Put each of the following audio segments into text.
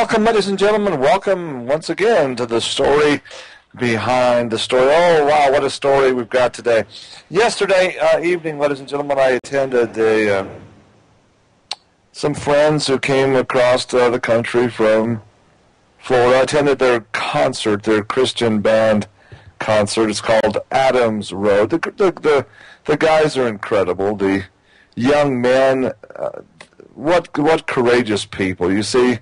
Welcome, ladies and gentlemen. Welcome once again to the story behind the story. Oh, wow, what a story we've got today. Yesterday evening, ladies and gentlemen, I attended some friends who came across the country from Florida. I attended their concert, their Christian band concert. It's called Adams Road. The guys are incredible. The young men, what courageous people. You see,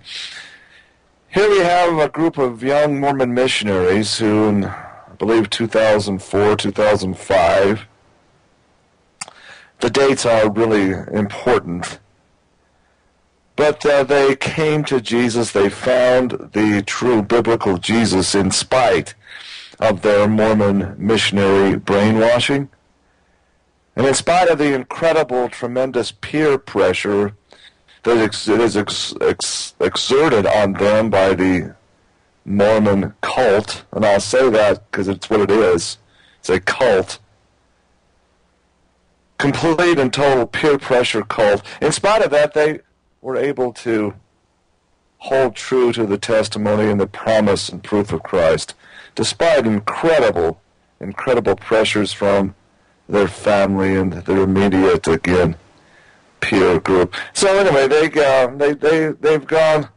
here we have a group of young Mormon missionaries who, in, I believe, 2004, 2005, the dates are really important, but they came to Jesus. They found the true biblical Jesus in spite of their Mormon missionary brainwashing, and in spite of the incredible, tremendous peer pressure that is exerted on them by the Mormon cult, and I'll say that because it's what it is. It's a cult. Complete and total peer pressure cult. In spite of that, they were able to hold true to the testimony and the promise and proof of Christ, despite incredible pressures from their family and their immediate, again, peer group. So anyway, they've gone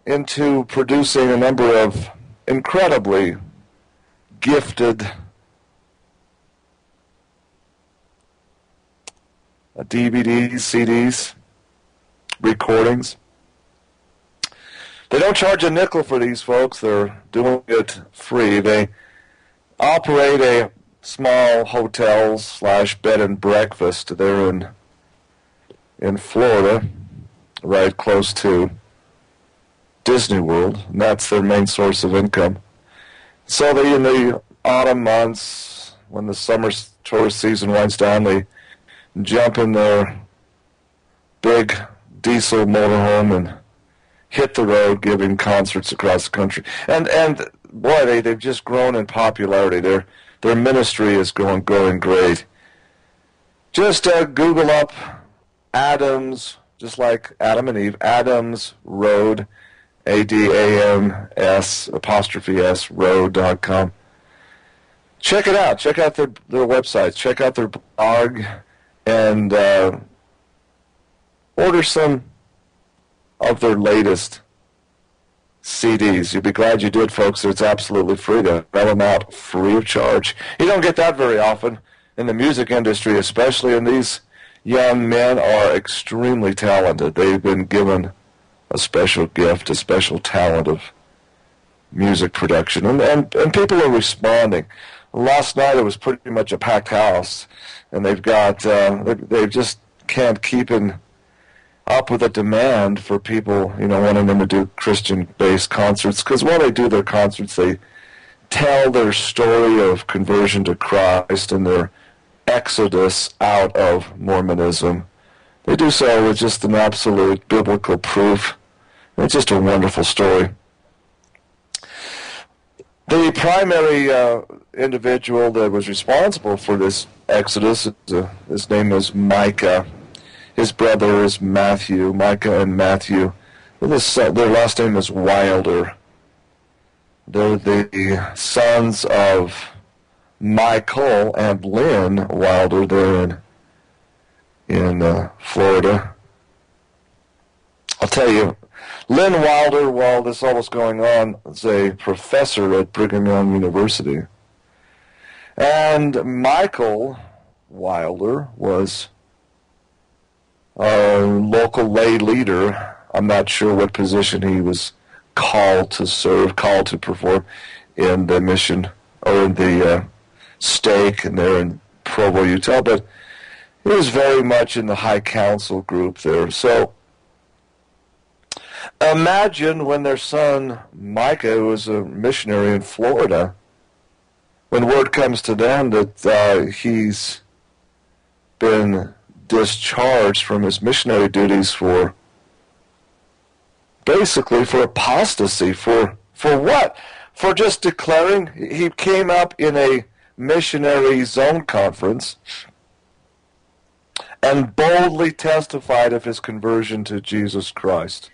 into producing a number of incredibly gifted DVDs, CDs, recordings. They don't charge a nickel for these folks. They're doing it free. They operate a small hotels / bed and breakfast. They're in Florida, right close to Disney World, and that's their main source of income. So they, in the autumn months, when the summer tourist season winds down, they jump in their big diesel motorhome and hit the road, giving concerts across the country. And boy, they've just grown in popularity. Their ministry is growing great. Just Google up Adams, just like Adam and Eve, Adams Road, ADAMS 'S road.com. Check it out. Check out their websites. Check out their blog, and order some of their latest CDs. You'll be glad you did, folks. It's absolutely free to mail them out free of charge. You don't get that very often in the music industry, especially, and these young men are extremely talented. They've been given a special gift, a special talent of music production, and people are responding. Last night it was pretty much a packed house, and they've got they just can't keep up with the demand for people, wanting them to do Christian-based concerts, because while they do their concerts, they tell their story of conversion to Christ and their exodus out of Mormonism. They do so with just an absolute biblical proof. It's just a wonderful story. The primary individual that was responsible for this exodus, his name is Micah. His brother is Matthew. Micah and Matthew. Their last name is Wilder. They're the sons of Michael and Lynn Wilder. They're in Florida. I'll tell you, Lynn Wilder, while this all was going on, is a professor at Brigham Young University. And Michael Wilder was a local lay leader. I'm not sure what position he was called to perform in the mission, or in the stake, and they're in Provo, Utah, but he was very much in the high council group there. So imagine when their son Micah, who was a missionary in Florida, when word comes to them that he's been discharged from his missionary duties for apostasy, for what? For just declaring. He came up in a missionary zone conference and boldly testified of his conversion to Jesus Christ.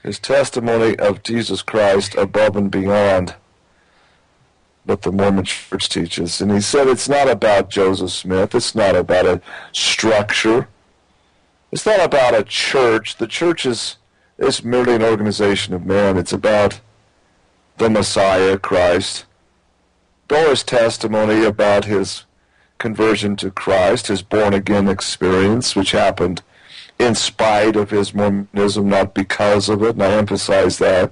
his testimony of Jesus Christ above and beyond what the Mormon Church teaches. And he said it's not about Joseph Smith. It's not about a structure. It's not about a church. The church is merely an organization of men. It's about the Messiah, Christ. Dor's testimony about his conversion to Christ, his born-again experience, which happened in spite of his Mormonism, not because of it, and I emphasize that.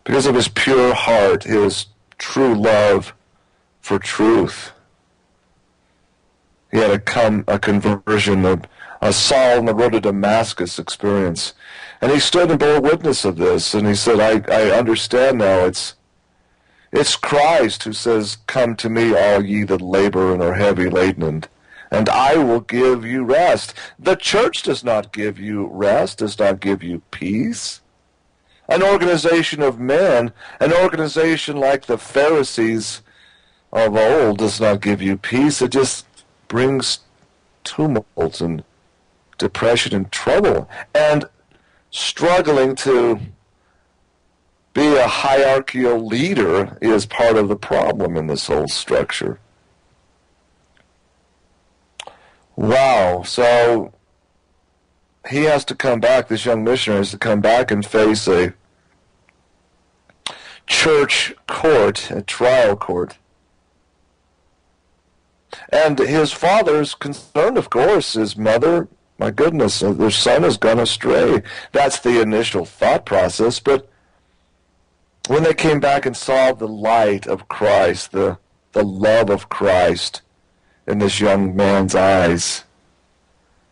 Because of his pure heart, his true love for truth. He had a conversion, a Saul on the road to Damascus experience. And he stood and bore witness of this, and he said, I understand now, it's Christ who says, "Come to me, all ye that labor and are heavy laden, and I will give you rest." The church does not give you rest, does not give you peace. An organization of men, an organization like the Pharisees of old does not give you peace. It just brings tumult and depression and trouble. And struggling to be a hierarchical leader is part of the problem in this whole structure. Wow, so he has to come back, this young missionary has to come back and face a church court, a trial court. And his father's concerned, of course, his mother, my goodness, their son has gone astray. That's the initial thought process, but when they came back and saw the light of Christ, the love of Christ in this young man's eyes,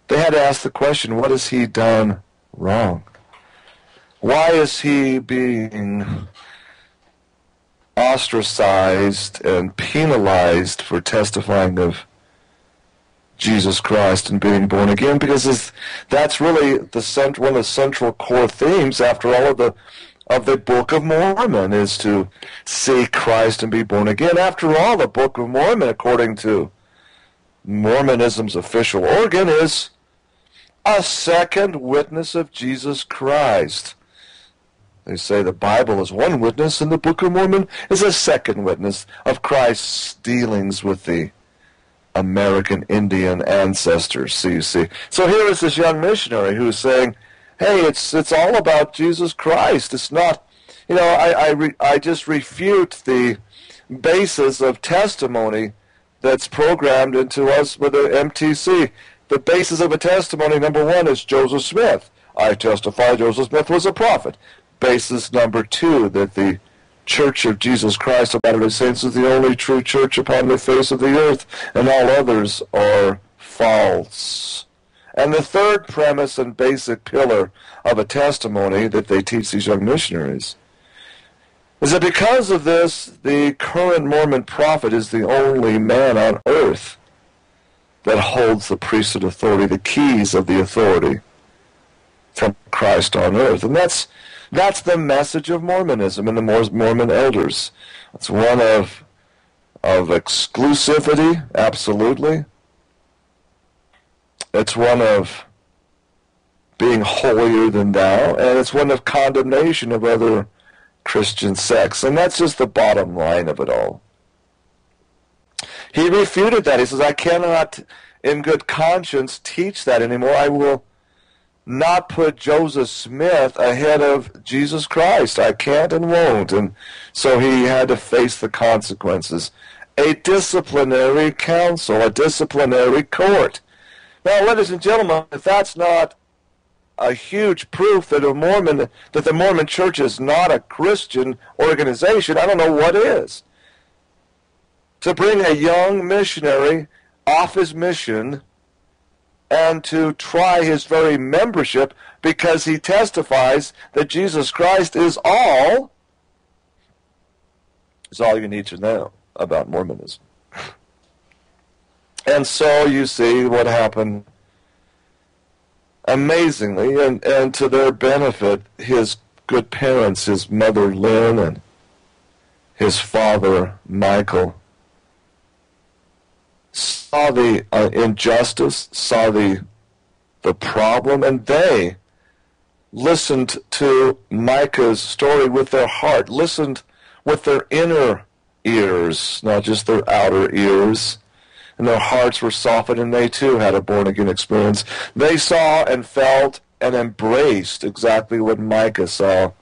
they had to ask the question, what has he done wrong? Why is he being ostracized and penalized for testifying of Jesus Christ and being born again? Because that's really one of the central core themes, after all, of the Book of Mormon, is to see Christ and be born again. After all, the Book of Mormon, according to Mormonism's official organ, is a second witness of Jesus Christ. They say the Bible is one witness, and the Book of Mormon is a second witness of Christ's dealings with the American Indian ancestors. So you see. So here is this young missionary who's saying, hey, it's all about Jesus Christ. It's not, I just refute the basis of testimony that's programmed into us with the MTC. The basis of a testimony, number one, is Joseph Smith. I testify Joseph Smith was a prophet. Basis number two, that the Church of Jesus Christ of Latter-day Saints is the only true church upon the face of the earth, and all others are false. And the third premise and basic pillar of a testimony that they teach these young missionaries is that because of this, the current Mormon prophet is the only man on earth that holds the priesthood authority, the keys of the authority from Christ on earth. And that's the message of Mormonism and the Mormon elders. It's one of exclusivity, absolutely. It's one of being holier than thou, and it's one of condemnation of other Christian sects. And that's just the bottom line of it all. He refuted that. He says, I cannot in good conscience teach that anymore. I will not put Joseph Smith ahead of Jesus Christ. I can't and won't. And so he had to face the consequences. A disciplinary council, a disciplinary court. Now, ladies and gentlemen, if that's not a huge proof that the Mormon Church is not a Christian organization, I don't know what is. To bring a young missionary off his mission and to try his very membership because he testifies that Jesus Christ is all you need to know about Mormonism. And so you see what happened. Amazingly, and to their benefit, his good parents, his mother Lynn and his father Michael, saw the injustice, saw the problem, and they listened to Micah's story with their heart, listened with their inner ears, not just their outer ears. And their hearts were softened, and they too had a born-again experience. They saw and felt and embraced exactly what Micah saw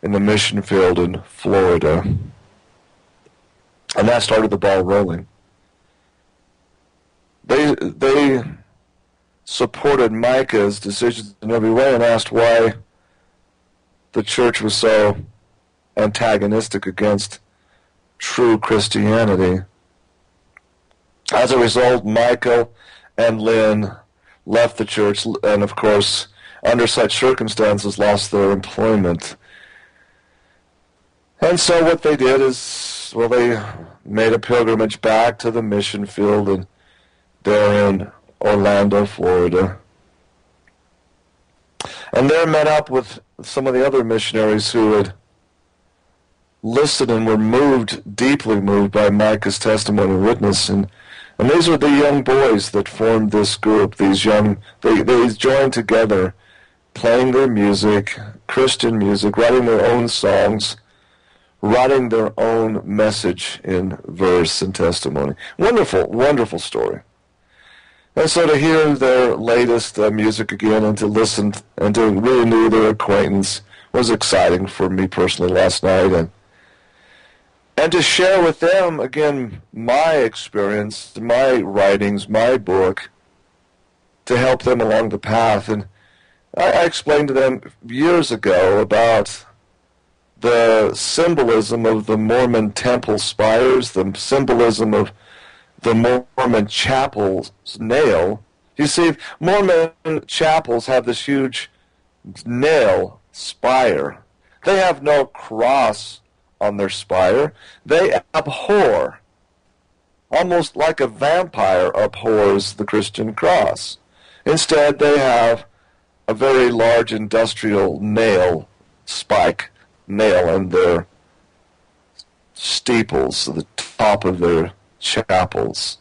in the mission field in Florida. And that started the ball rolling. They supported Micah's decisions in every way and asked why the church was so antagonistic against true Christianity. As a result, Michael and Lynn left the church and, of course, under such circumstances, lost their employment. And so what they did is, well, they made a pilgrimage back to the mission field and there in Orlando, Florida. And there met up with some of the other missionaries who had listened and were moved, deeply moved by Micah's testimony and witness. And these were the young boys that formed this group. They joined together, playing their music, Christian music, writing their own songs, writing their own message in verse and testimony. Wonderful, wonderful story. And so to hear their latest music again and to listen and to renew their acquaintance was exciting for me personally last night. And to share with them, again, my experience, my writings, my book, to help them along the path. And I explained to them years ago about the symbolism of the Mormon temple spires, the symbolism of the Mormon chapel's nail. You see, Mormon chapels have this huge nail spire. They have no cross on their spire. They abhor, almost like a vampire abhors the Christian cross. Instead, they have a very large industrial nail, spike nail in their steeples, the top of their chapels.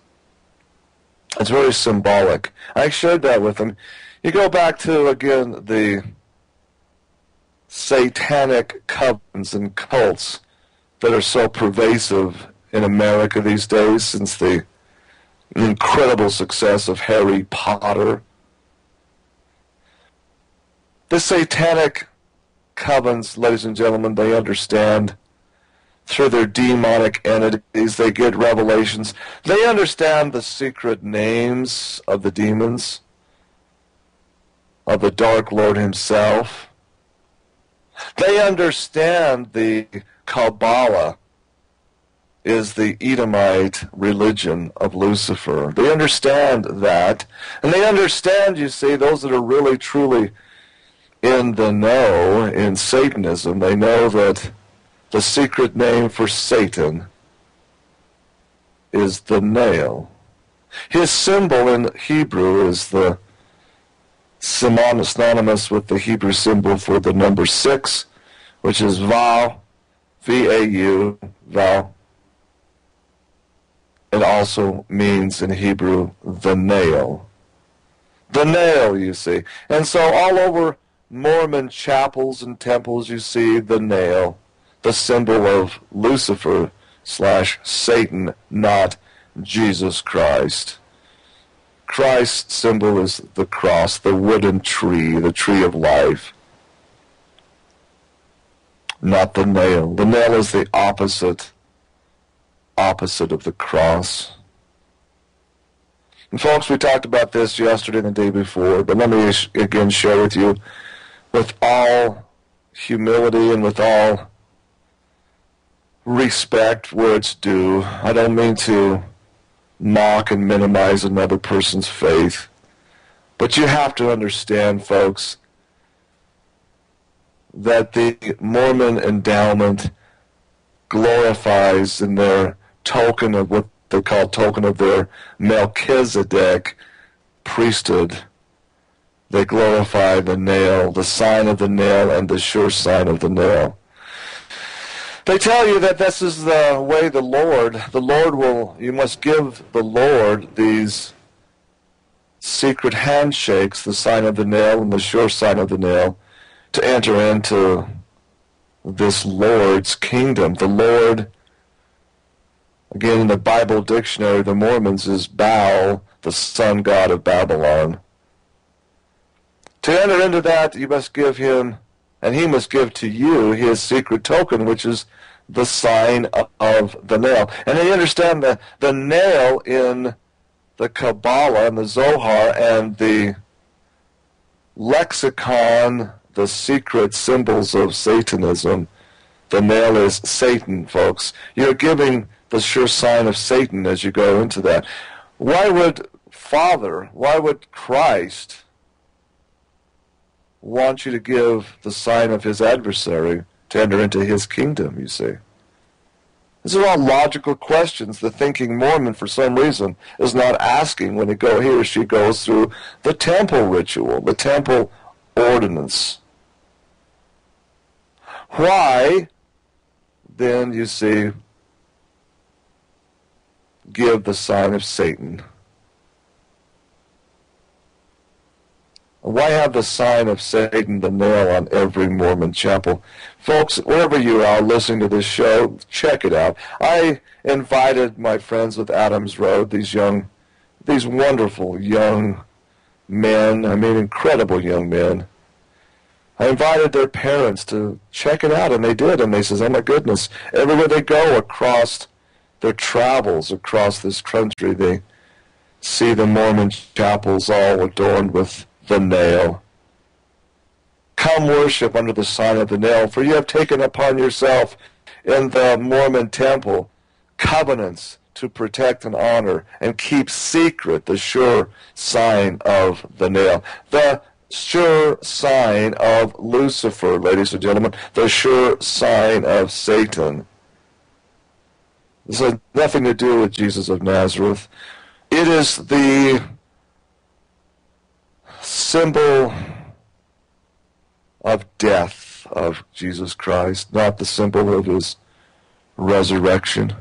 It's very symbolic. I shared that with them. You go back to, again, the satanic covens and cults that are so pervasive in America these days since the incredible success of Harry Potter. The satanic covens, ladies and gentlemen, they understand through their demonic entities, they get revelations. They understand the secret names of the demons, of the Dark Lord himself. They understand the Kabbalah is the Edomite religion of Lucifer. They understand that. And they understand, you see, those that are really, truly in the know in Satanism, they know that the secret name for Satan is the nail. His symbol in Hebrew is the synonymous with the Hebrew symbol for the number 6, which is Vau, V-A-U, Vau. It also means in Hebrew the nail. The nail, you see. And so all over Mormon chapels and temples you see the nail, the symbol of Lucifer / Satan, not Jesus Christ. Christ's symbol is the cross, the wooden tree, the tree of life, not the nail. The nail is the opposite of the cross. And folks, we talked about this yesterday and the day before, but let me again share with you, with all humility and with all respect where it's due. I don't mean to mock and minimize another person's faith, but you have to understand, folks, that the Mormon endowment glorifies in their token of what they call token of their Melchizedek priesthood. They glorify the nail, the sign of the nail, and the sure sign of the nail. They tell you that this is the way the Lord will, you must give the Lord these secret handshakes, the sign of the nail and the sure sign of the nail, to enter into this Lord's kingdom. The Lord, again, in the Bible dictionary, the Mormons, is Baal, the sun god of Babylon. To enter into that, you must give him, and he must give to you, his secret token, which is the sign of the nail. And then you understand that the nail in the Kabbalah and the Zohar and the lexicon, the secret symbols of Satanism, the nail is Satan, folks. You're giving the sure sign of Satan as you go into that. Why would Christ want you to give the sign of his adversary to enter into his kingdom, you see? These are all logical questions the thinking Mormon, for some reason, is not asking when he or she goes through the temple ritual, the temple ordinance. Why, then, you see, give the sign of Satan? Why have the sign of Satan, the nail, on every Mormon chapel? Folks, wherever you are listening to this show, check it out. I invited my friends with Adams Road, these wonderful young men, incredible young men. I invited their parents to check it out, and they did, and they says, oh my goodness, everywhere they go across their travels across this country, they see the Mormon chapels all adorned with the nail. Come worship under the sign of the nail, for you have taken upon yourself in the Mormon temple covenants to protect and honor and keep secret the sure sign of the nail. The sure sign of Lucifer, ladies and gentlemen, the sure sign of Satan. This has nothing to do with Jesus of Nazareth. It is the symbol of death of Jesus Christ, not the symbol of his resurrection.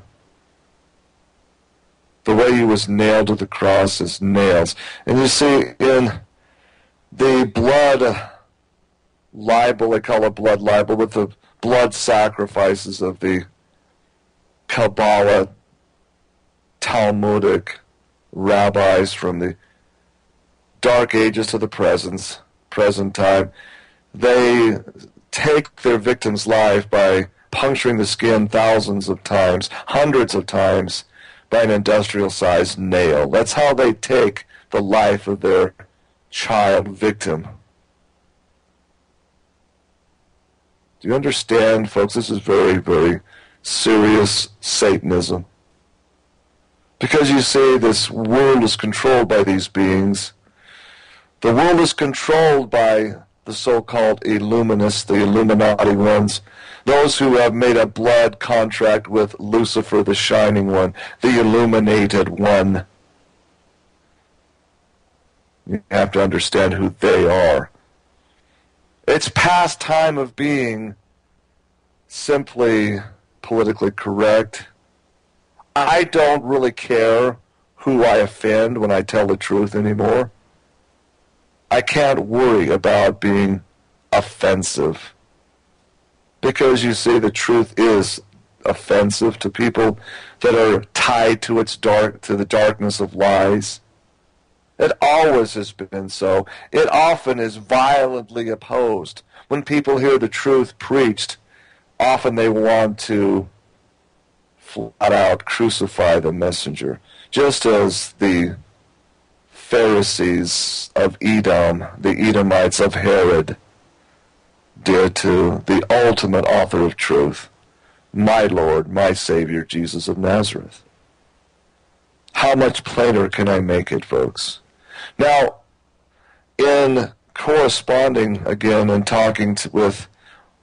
The way he was nailed to the cross is nails. And you see, in the blood libel, they call it blood libel, with the blood sacrifices of the Kabbalah, Talmudic rabbis from the Dark Ages to the present time, they take their victim's life by puncturing the skin thousands of times, hundreds of times, by an industrial-sized nail. That's how they take the life of their child victim. Do you understand, folks? This is very, very serious Satanism. Because you see, this world is controlled by these beings. The world is controlled by the so-called Illuminists, the Illuminati ones, those who have made a blood contract with Lucifer, the Shining One, the Illuminated One. You have to understand who they are. It's past time of being simply politically correct. I don't really care who I offend when I tell the truth anymore. I can't worry about being offensive. Because you see, the truth is offensive to people that are tied to the darkness of lies. It always has been so. It often is violently opposed. When people hear the truth preached, often they want to flat out crucify the messenger. Just as the Pharisees of Edom, the Edomites of Herod, did to the ultimate author of truth, my Lord, my Savior, Jesus of Nazareth. How much plainer can I make it, folks? Now, in corresponding again and talking with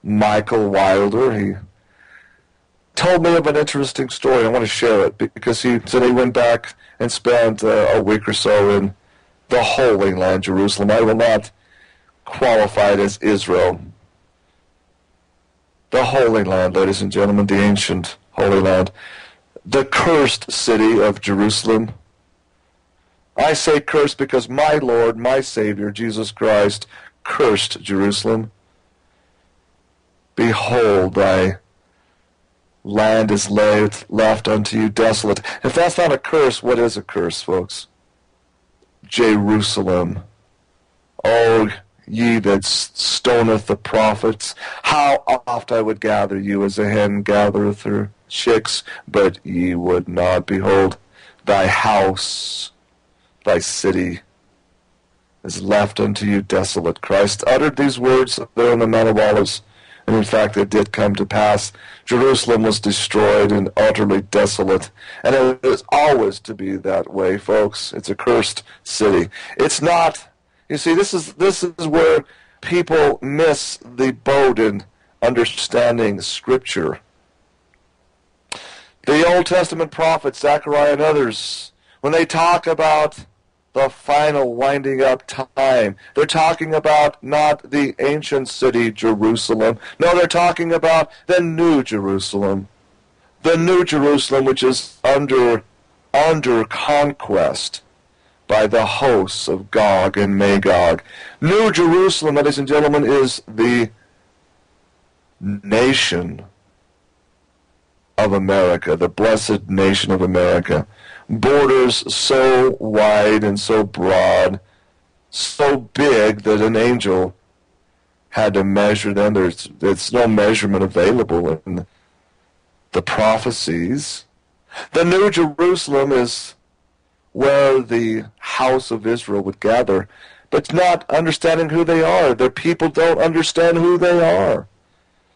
Michael Wilder, he told me of an interesting story. I want to share it because he said he went back and spent a week or so in the Holy Land, Jerusalem. I will not qualify it as Israel. The Holy Land, ladies and gentlemen, the ancient Holy Land, the cursed city of Jerusalem. I say cursed because my Lord, my Savior, Jesus Christ, cursed Jerusalem. Behold, thy land is left unto you desolate. If that's not a curse, what is a curse, folks? Jerusalem. O ye that stoneth the prophets, how oft I would gather you as a hen gathereth her chicks, but ye would not. Behold, thy house, thy city, is left unto you desolate. Christ uttered these words there on the Mount of Olives, and in fact it did come to pass. Jerusalem was destroyed and utterly desolate, and it is always to be that way, folks. It's a cursed city. It's not. You see, this is where people miss the boat in understanding Scripture. The Old Testament prophets, Zechariah and others, when they talk about the final winding up time, they're talking about not the ancient city Jerusalem. No, they're talking about the New Jerusalem. The New Jerusalem, which is under conquest by the hosts of Gog and Magog. New Jerusalem, ladies and gentlemen, is the nation of America, the blessed nation of America. Borders so wide and so broad, so big that an angel had to measure them. There's no measurement available in the prophecies. The New Jerusalem is where the house of Israel would gather, but not understanding who they are. The people don't understand who they are.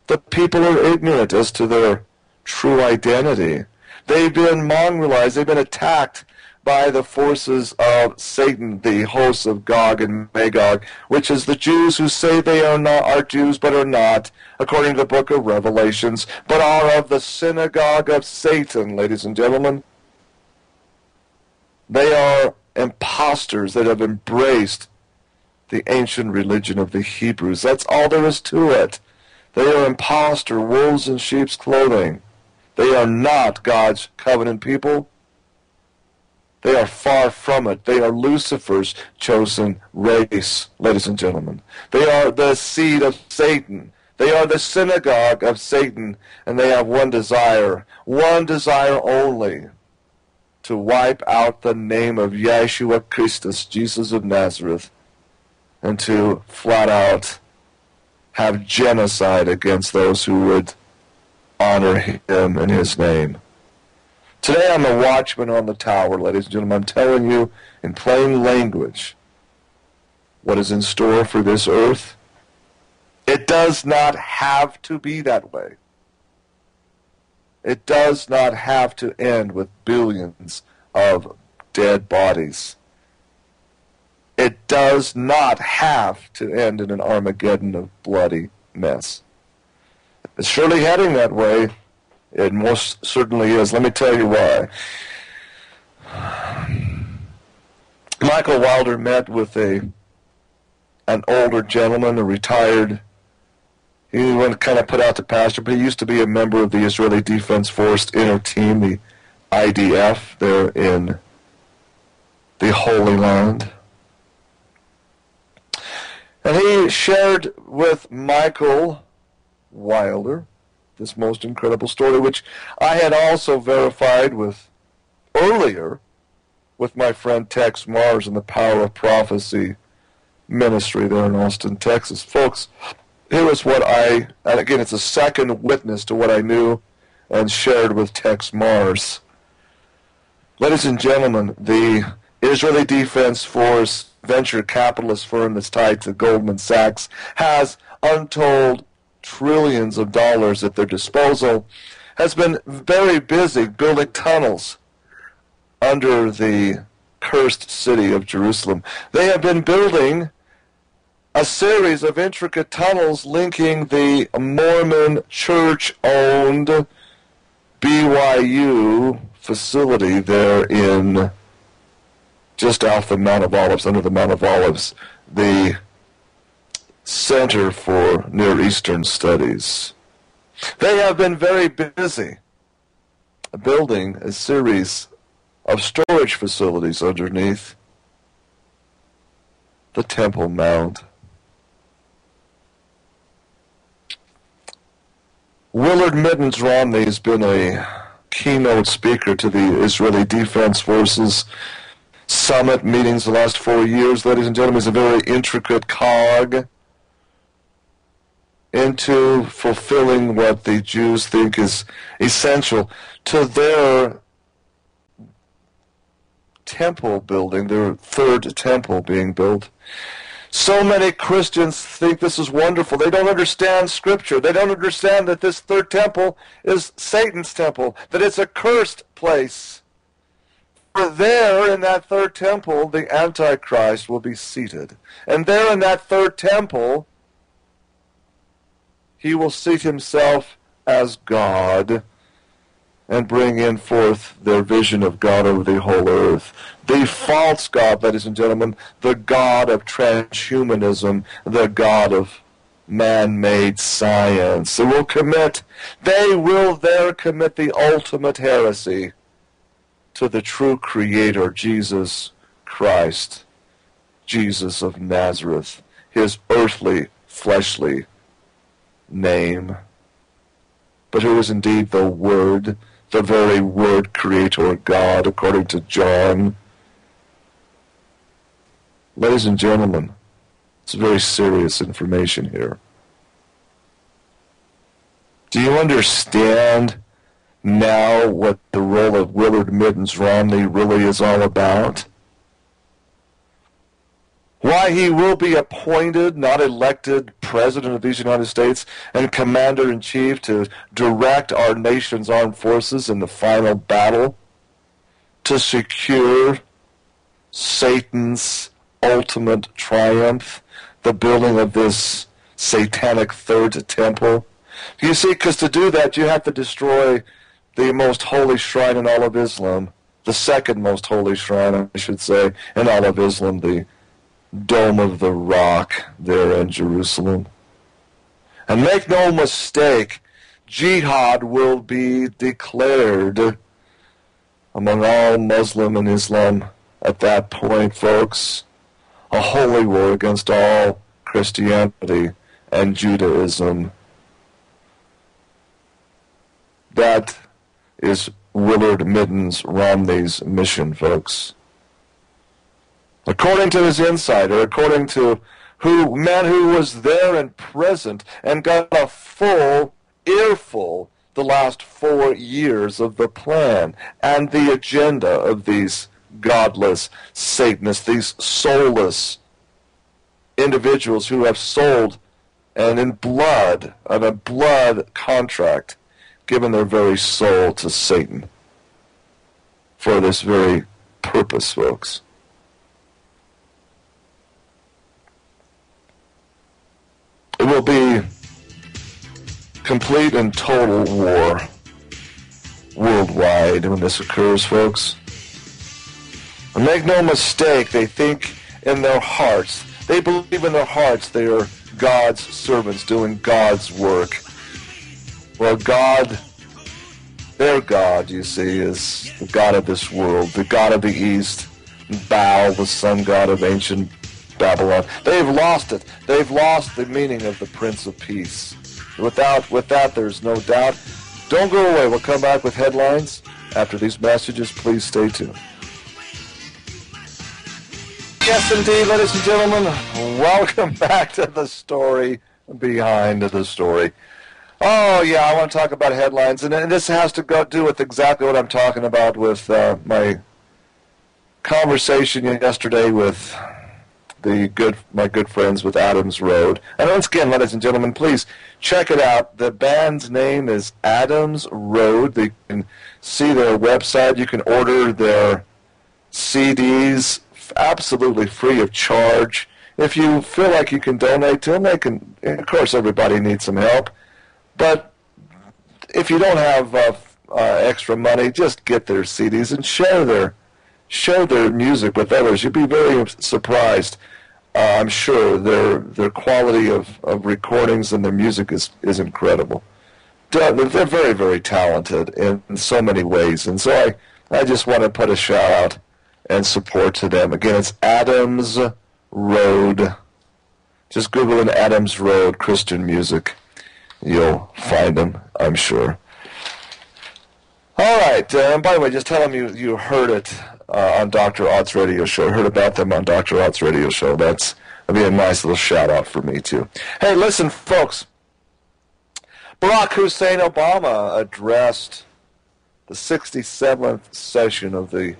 The people are ignorant as to their true identity. They've been mongrelized. They've been attacked by the forces of Satan, the hosts of Gog and Magog, which is the Jews who say they are Jews but are not, according to the book of Revelations, but are of the synagogue of Satan, ladies and gentlemen. They are impostors that have embraced the ancient religion of the Hebrews. That's all there is to it. They are impostor, wolves in sheep's clothing. They are not God's covenant people. They are far from it. They are Lucifer's chosen race, ladies and gentlemen. They are the seed of Satan. They are the synagogue of Satan, and they have one desire only, to wipe out the name of Yeshua Christus, Jesus of Nazareth, and to flat out have genocide against those who would honor him in his name. Today I'm a watchman on the tower, ladies and gentlemen. I'm telling you in plain language what is in store for this earth. It does not have to be that way. It does not have to end with billions of dead bodies. It does not have to end in an Armageddon of bloody mess. It's surely heading that way. It most certainly is. Let me tell you why. Michael Wilder met with an older gentleman, a retired. He went kind of put out to pasture, but he used to be a member of the Israeli Defense Force inner team, the IDF, there in the Holy Land. And he shared with Michael Wilder this most incredible story, which I had also verified earlier with my friend Tex Mars in the Power of Prophecy ministry there in Austin, Texas. Folks, here is what and again, it's a second witness to what I knew and shared with Tex Mars. Ladies and gentlemen, the Israeli Defense Force venture capitalist firm that's tied to Goldman Sachs has untold trillions of dollars at their disposal, has been very busy building tunnels under the cursed city of Jerusalem. They have been building a series of intricate tunnels linking the Mormon church-owned BYU facility there in just off the Mount of Olives, under the Mount of Olives, the Center for Near Eastern Studies. They have been very busy building a series of storage facilities underneath the Temple Mount. Willard Mittens Romney has been a keynote speaker to the Israeli Defense Forces summit meetings the last 4 years. Ladies and gentlemen, he's a very intricate cog into fulfilling what the Jews think is essential to their temple building, their third temple being built. So many Christians think this is wonderful. They don't understand Scripture. They don't understand that this third temple is Satan's temple, that it's a cursed place. For there in that third temple, the Antichrist will be seated. And there in that third temple, he will seat himself as God and bring in forth their vision of God over the whole earth. The false God, ladies and gentlemen, the God of transhumanism, the God of man-made science. They will there commit the ultimate heresy to the true Creator, Jesus Christ, Jesus of Nazareth, his earthly, fleshly name, but who is indeed the Word, the very Word, Creator God, according to John. Ladies and gentlemen, it's very serious information here. Do you understand now what the role of Willard Mittens Romney really is all about? Why he will be appointed, not elected, President of these United States and Commander-in-Chief to direct our nation's armed forces in the final battle to secure Satan's ultimate triumph, the building of this satanic third temple. You see, because to do that, you have to destroy the most holy shrine in all of Islam, the second most holy shrine, I should say, in all of Islam, the Dome of the Rock there in Jerusalem. And make no mistake, jihad will be declared among all Muslim and Islam at that point, folks. A holy war against all Christianity and Judaism. That is Willard Mittens Romney's mission, folks. According to his insider, according to man who was there and present and got a full earful the last 4 years of the plan and the agenda of these godless Satanists, these soulless individuals who have sold and in blood, on a blood contract, given their very soul to Satan for this very purpose, folks. It will be complete and total war worldwide when this occurs, folks. And make no mistake, they think in their hearts, they believe in their hearts they are God's servants doing God's work. Well, God, their God, you see, is the God of this world, the God of the East, Baal, the sun god of ancient Babylon. They've lost it. They've lost the meaning of the Prince of Peace. With that, there's no doubt. Don't go away. We'll come back with headlines after these messages. Please stay tuned. Yes, indeed, ladies and gentlemen, welcome back to the story behind the story. Oh, yeah, I want to talk about headlines, and this has to do with exactly what I'm talking about with my conversation yesterday with my good friends with Adams Road. And once again, ladies and gentlemen, please check it out. The band's name is Adams Road. You can see their website. You can order their CDs absolutely free of charge. If you feel like you can donate to them, of course, everybody needs some help. But if you don't have extra money, just get their CDs and share their music with others. You'd be very surprised. I'm sure their quality of recordings and their music is incredible. They're very, very talented in so many ways. And so I just want to put a shout out and support to them. Again, it's Adams Road. Just Google an Adams Road Christian music. you'll find them, I'm sure. All right, and by the way, just tell them you heard it on Dr. Ott's radio show. Heard about them on Dr. Ott's radio show. That'd be a nice little shout out for me too. Hey, listen, folks. Barack Hussein Obama addressed the 67th session of the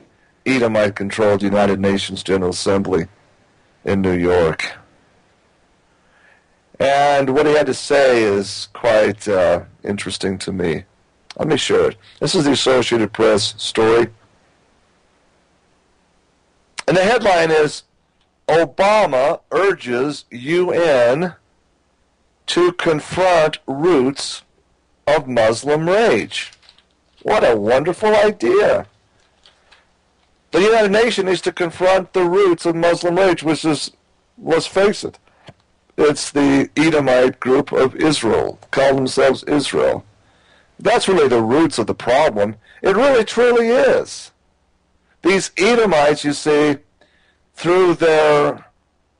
Edomite-controlled United Nations General Assembly in New York. And what he had to say is quite interesting to me. Let me share it. This is the Associated Press story. And the headline is, Obama urges UN to confront roots of Muslim rage. What a wonderful idea. The United Nations needs to confront the roots of Muslim rage, which is, let's face it, it's the Edomite group of Israel, call themselves Israel. That's really the roots of the problem. It really truly is. These Edomites, you see, through their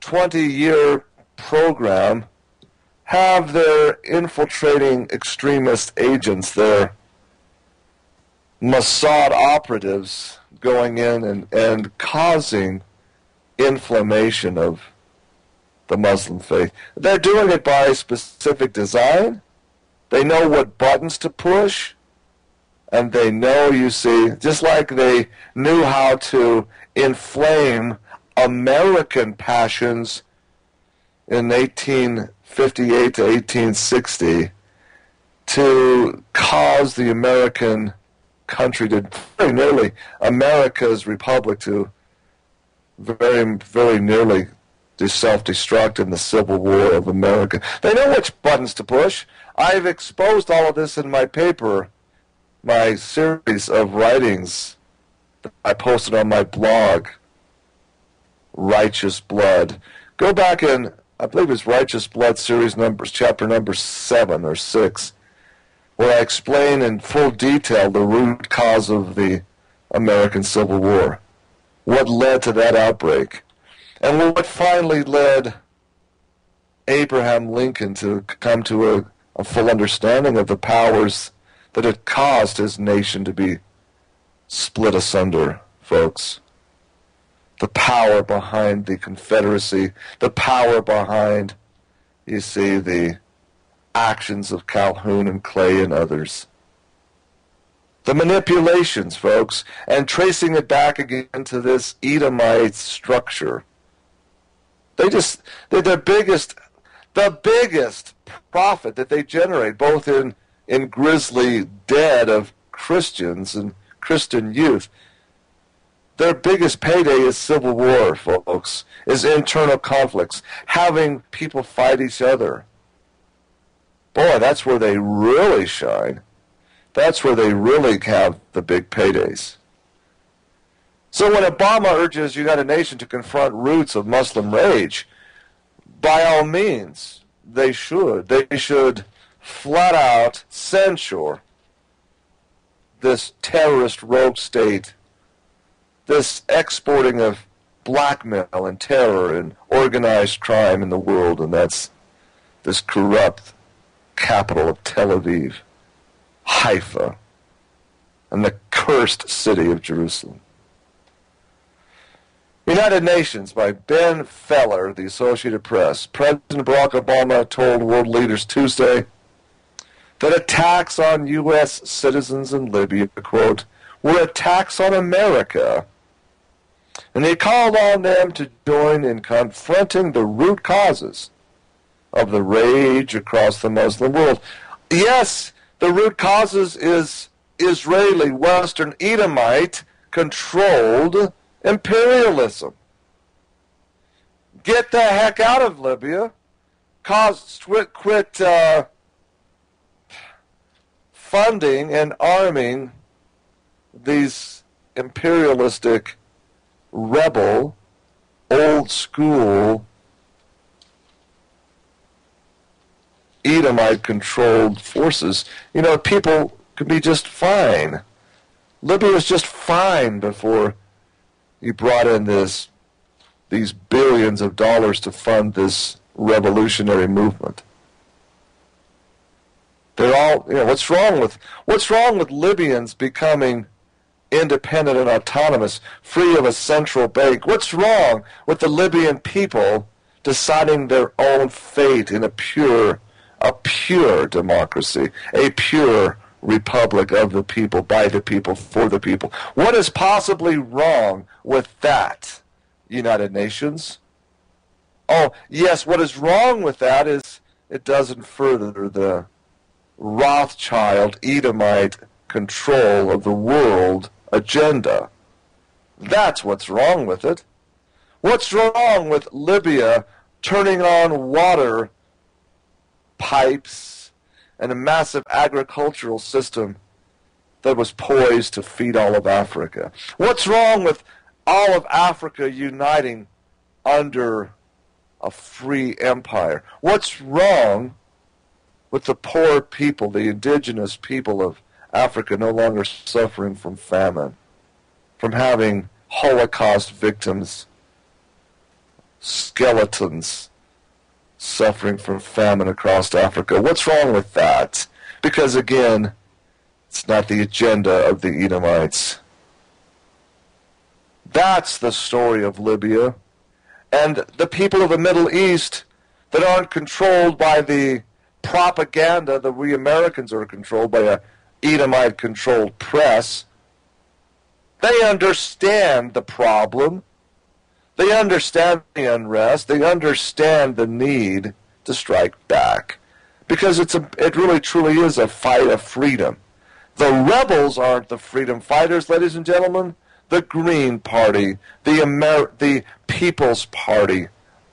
20-year program, have their infiltrating extremist agents, their Mossad operatives going in and causing inflammation of the Muslim faith. They're doing it by specific design. They know what buttons to push. And they know, you see, just like they knew how to inflame American passions in 1858 to 1860 to cause the American country to very nearly, America's republic to very, very nearly self-destruct in the Civil War of America. They know which buttons to push. I've exposed all of this in my paper, my series of writings that I posted on my blog, Righteous Blood. Go back in, I believe it's Righteous Blood series numbers, chapter number 7 or 6, where I explain in full detail the root cause of the American Civil War, what led to that outbreak, and what finally led Abraham Lincoln to come to a full understanding of the powers that had caused his nation to be split asunder, folks. The power behind the Confederacy, the power behind, you see, the actions of Calhoun and Clay and others. The manipulations, folks, and tracing it back again to this Edomite structure. They're the biggest profit that they generate, both in grisly dead of Christians and Christian youth. Their biggest payday is civil war, folks, is internal conflicts, having people fight each other. Boy, that's where they really shine. That's where they really have the big paydays. So when Obama urges the United Nations to confront roots of Muslim rage, by all means, they should. They should flat out censure this terrorist rogue state, this exporting of blackmail and terror and organized crime in the world, and that's this corrupt capital of Tel Aviv, Haifa, and the cursed city of Jerusalem. United Nations by Ben Feller, the Associated Press. President Barack Obama told world leaders Tuesday that attacks on U.S. citizens in Libya, quote, were attacks on America. And he called on them to join in confronting the root causes of the rage across the Muslim world. Yes, the root causes is Israeli, Western, Edomite-controlled imperialism. Get the heck out of Libya. Quit funding and arming these imperialistic, rebel, old-school, Edomite-controlled forces. You know, people could be just fine. Libya was just fine before you brought in these billions of dollars to fund this revolutionary movement. They're all, what's wrong with Libyans becoming independent and autonomous, free of a central bank? What's wrong with the Libyan people deciding their own fate in a pure democracy, a pure republic of the people, by the people, for the people? What is possibly wrong with that, United Nations? Oh, yes, what is wrong with that is it doesn't further the Rothschild, Edomite control of the world agenda. That's what's wrong with it. What's wrong with Libya turning on water pipes and a massive agricultural system that was poised to feed all of Africa? What's wrong with all of Africa uniting under a free empire? What's wrong with the poor people, the indigenous people of Africa, no longer suffering from famine, from having Holocaust victims, skeletons suffering from famine across Africa? What's wrong with that? Because again, it's not the agenda of the Edomites. That's the story of Libya. And the people of the Middle East that aren't controlled by the propaganda that we Americans are controlled by, a Edomite-controlled press, they understand the problem. They understand the unrest. They understand the need to strike back. Because it really truly is a fight of freedom. The rebels aren't the freedom fighters, ladies and gentlemen. The Green Party, the People's Party,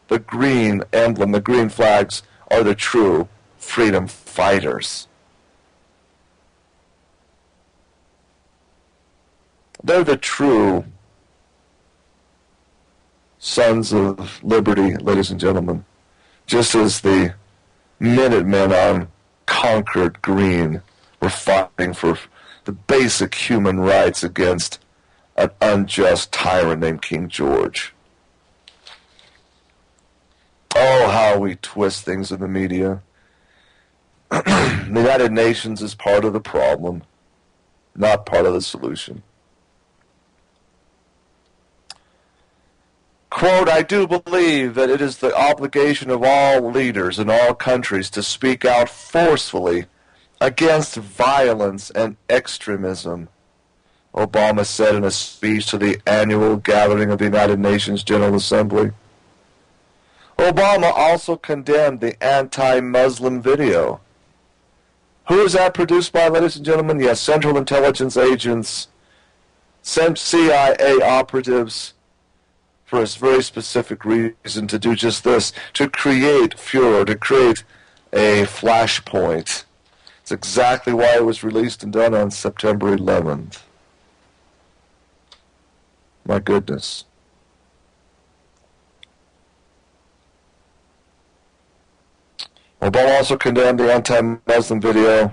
the green emblem, the green flags are the true freedom fighters. They're the true sons of liberty, ladies and gentlemen. Just as the Minutemen on Concord Green were fighting for the basic human rights against an unjust tyrant named King George. Oh, how we twist things in the media. The United Nations is part of the problem, not part of the solution. Quote, I do believe that it is the obligation of all leaders in all countries to speak out forcefully against violence and extremism, Obama said in a speech to the annual gathering of the United Nations General Assembly. Obama also condemned the anti-Muslim video. Who is that produced by, ladies and gentlemen? Yes, Central Intelligence agents, CIA operatives, for a very specific reason, to do just this, to create furor, to create a flashpoint. It's exactly why it was released and done on September 11th. My goodness. Obama also condemned the anti-Muslim video,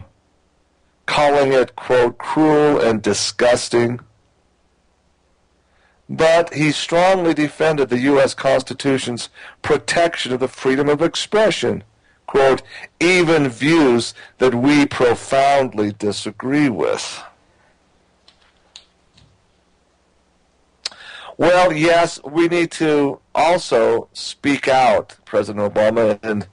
calling it, quote, cruel and disgusting. But he strongly defended the U.S. Constitution's protection of the freedom of expression, quote, even views that we profoundly disagree with. Well, yes, we need to also speak out, President Obama, and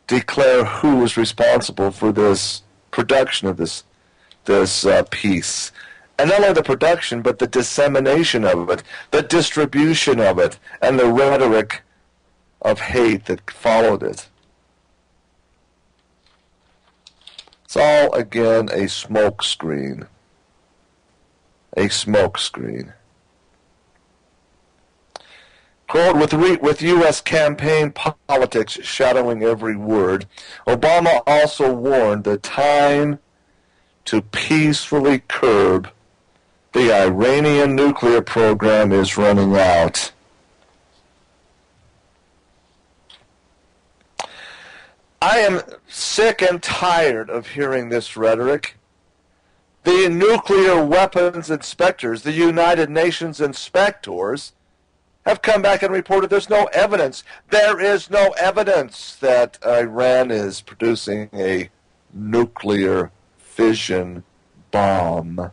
declare who is responsible for this production of this piece. And not only the production, but the dissemination of it, the distribution of it, and the rhetoric of hate that followed it. It's all, again, a smoke screen. A smoke screen. Quote, with U.S. campaign politics shadowing every word, Obama also warned the time to peacefully curb the Iranian nuclear program is running out. I am sick and tired of hearing this rhetoric. The nuclear weapons inspectors, the United Nations inspectors, have come back and reported there's no evidence. There is no evidence that Iran is producing a nuclear fission bomb.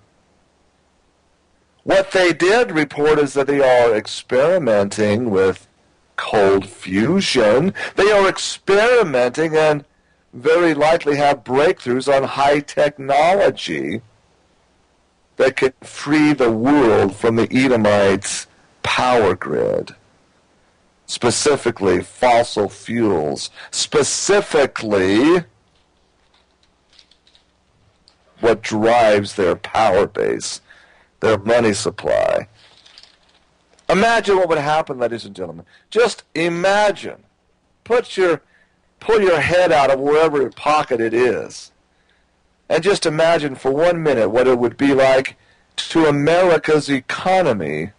What they did report is that they are experimenting with cold fusion. They are experimenting and very likely have breakthroughs on high technology that could free the world from the Edomites' power grid. Specifically, fossil fuels. Specifically, what drives their power base, their money supply. Imagine what would happen, ladies and gentlemen. Just imagine. Pull your head out of wherever pocket it is. And just imagine for 1 minute what it would be like to America's economy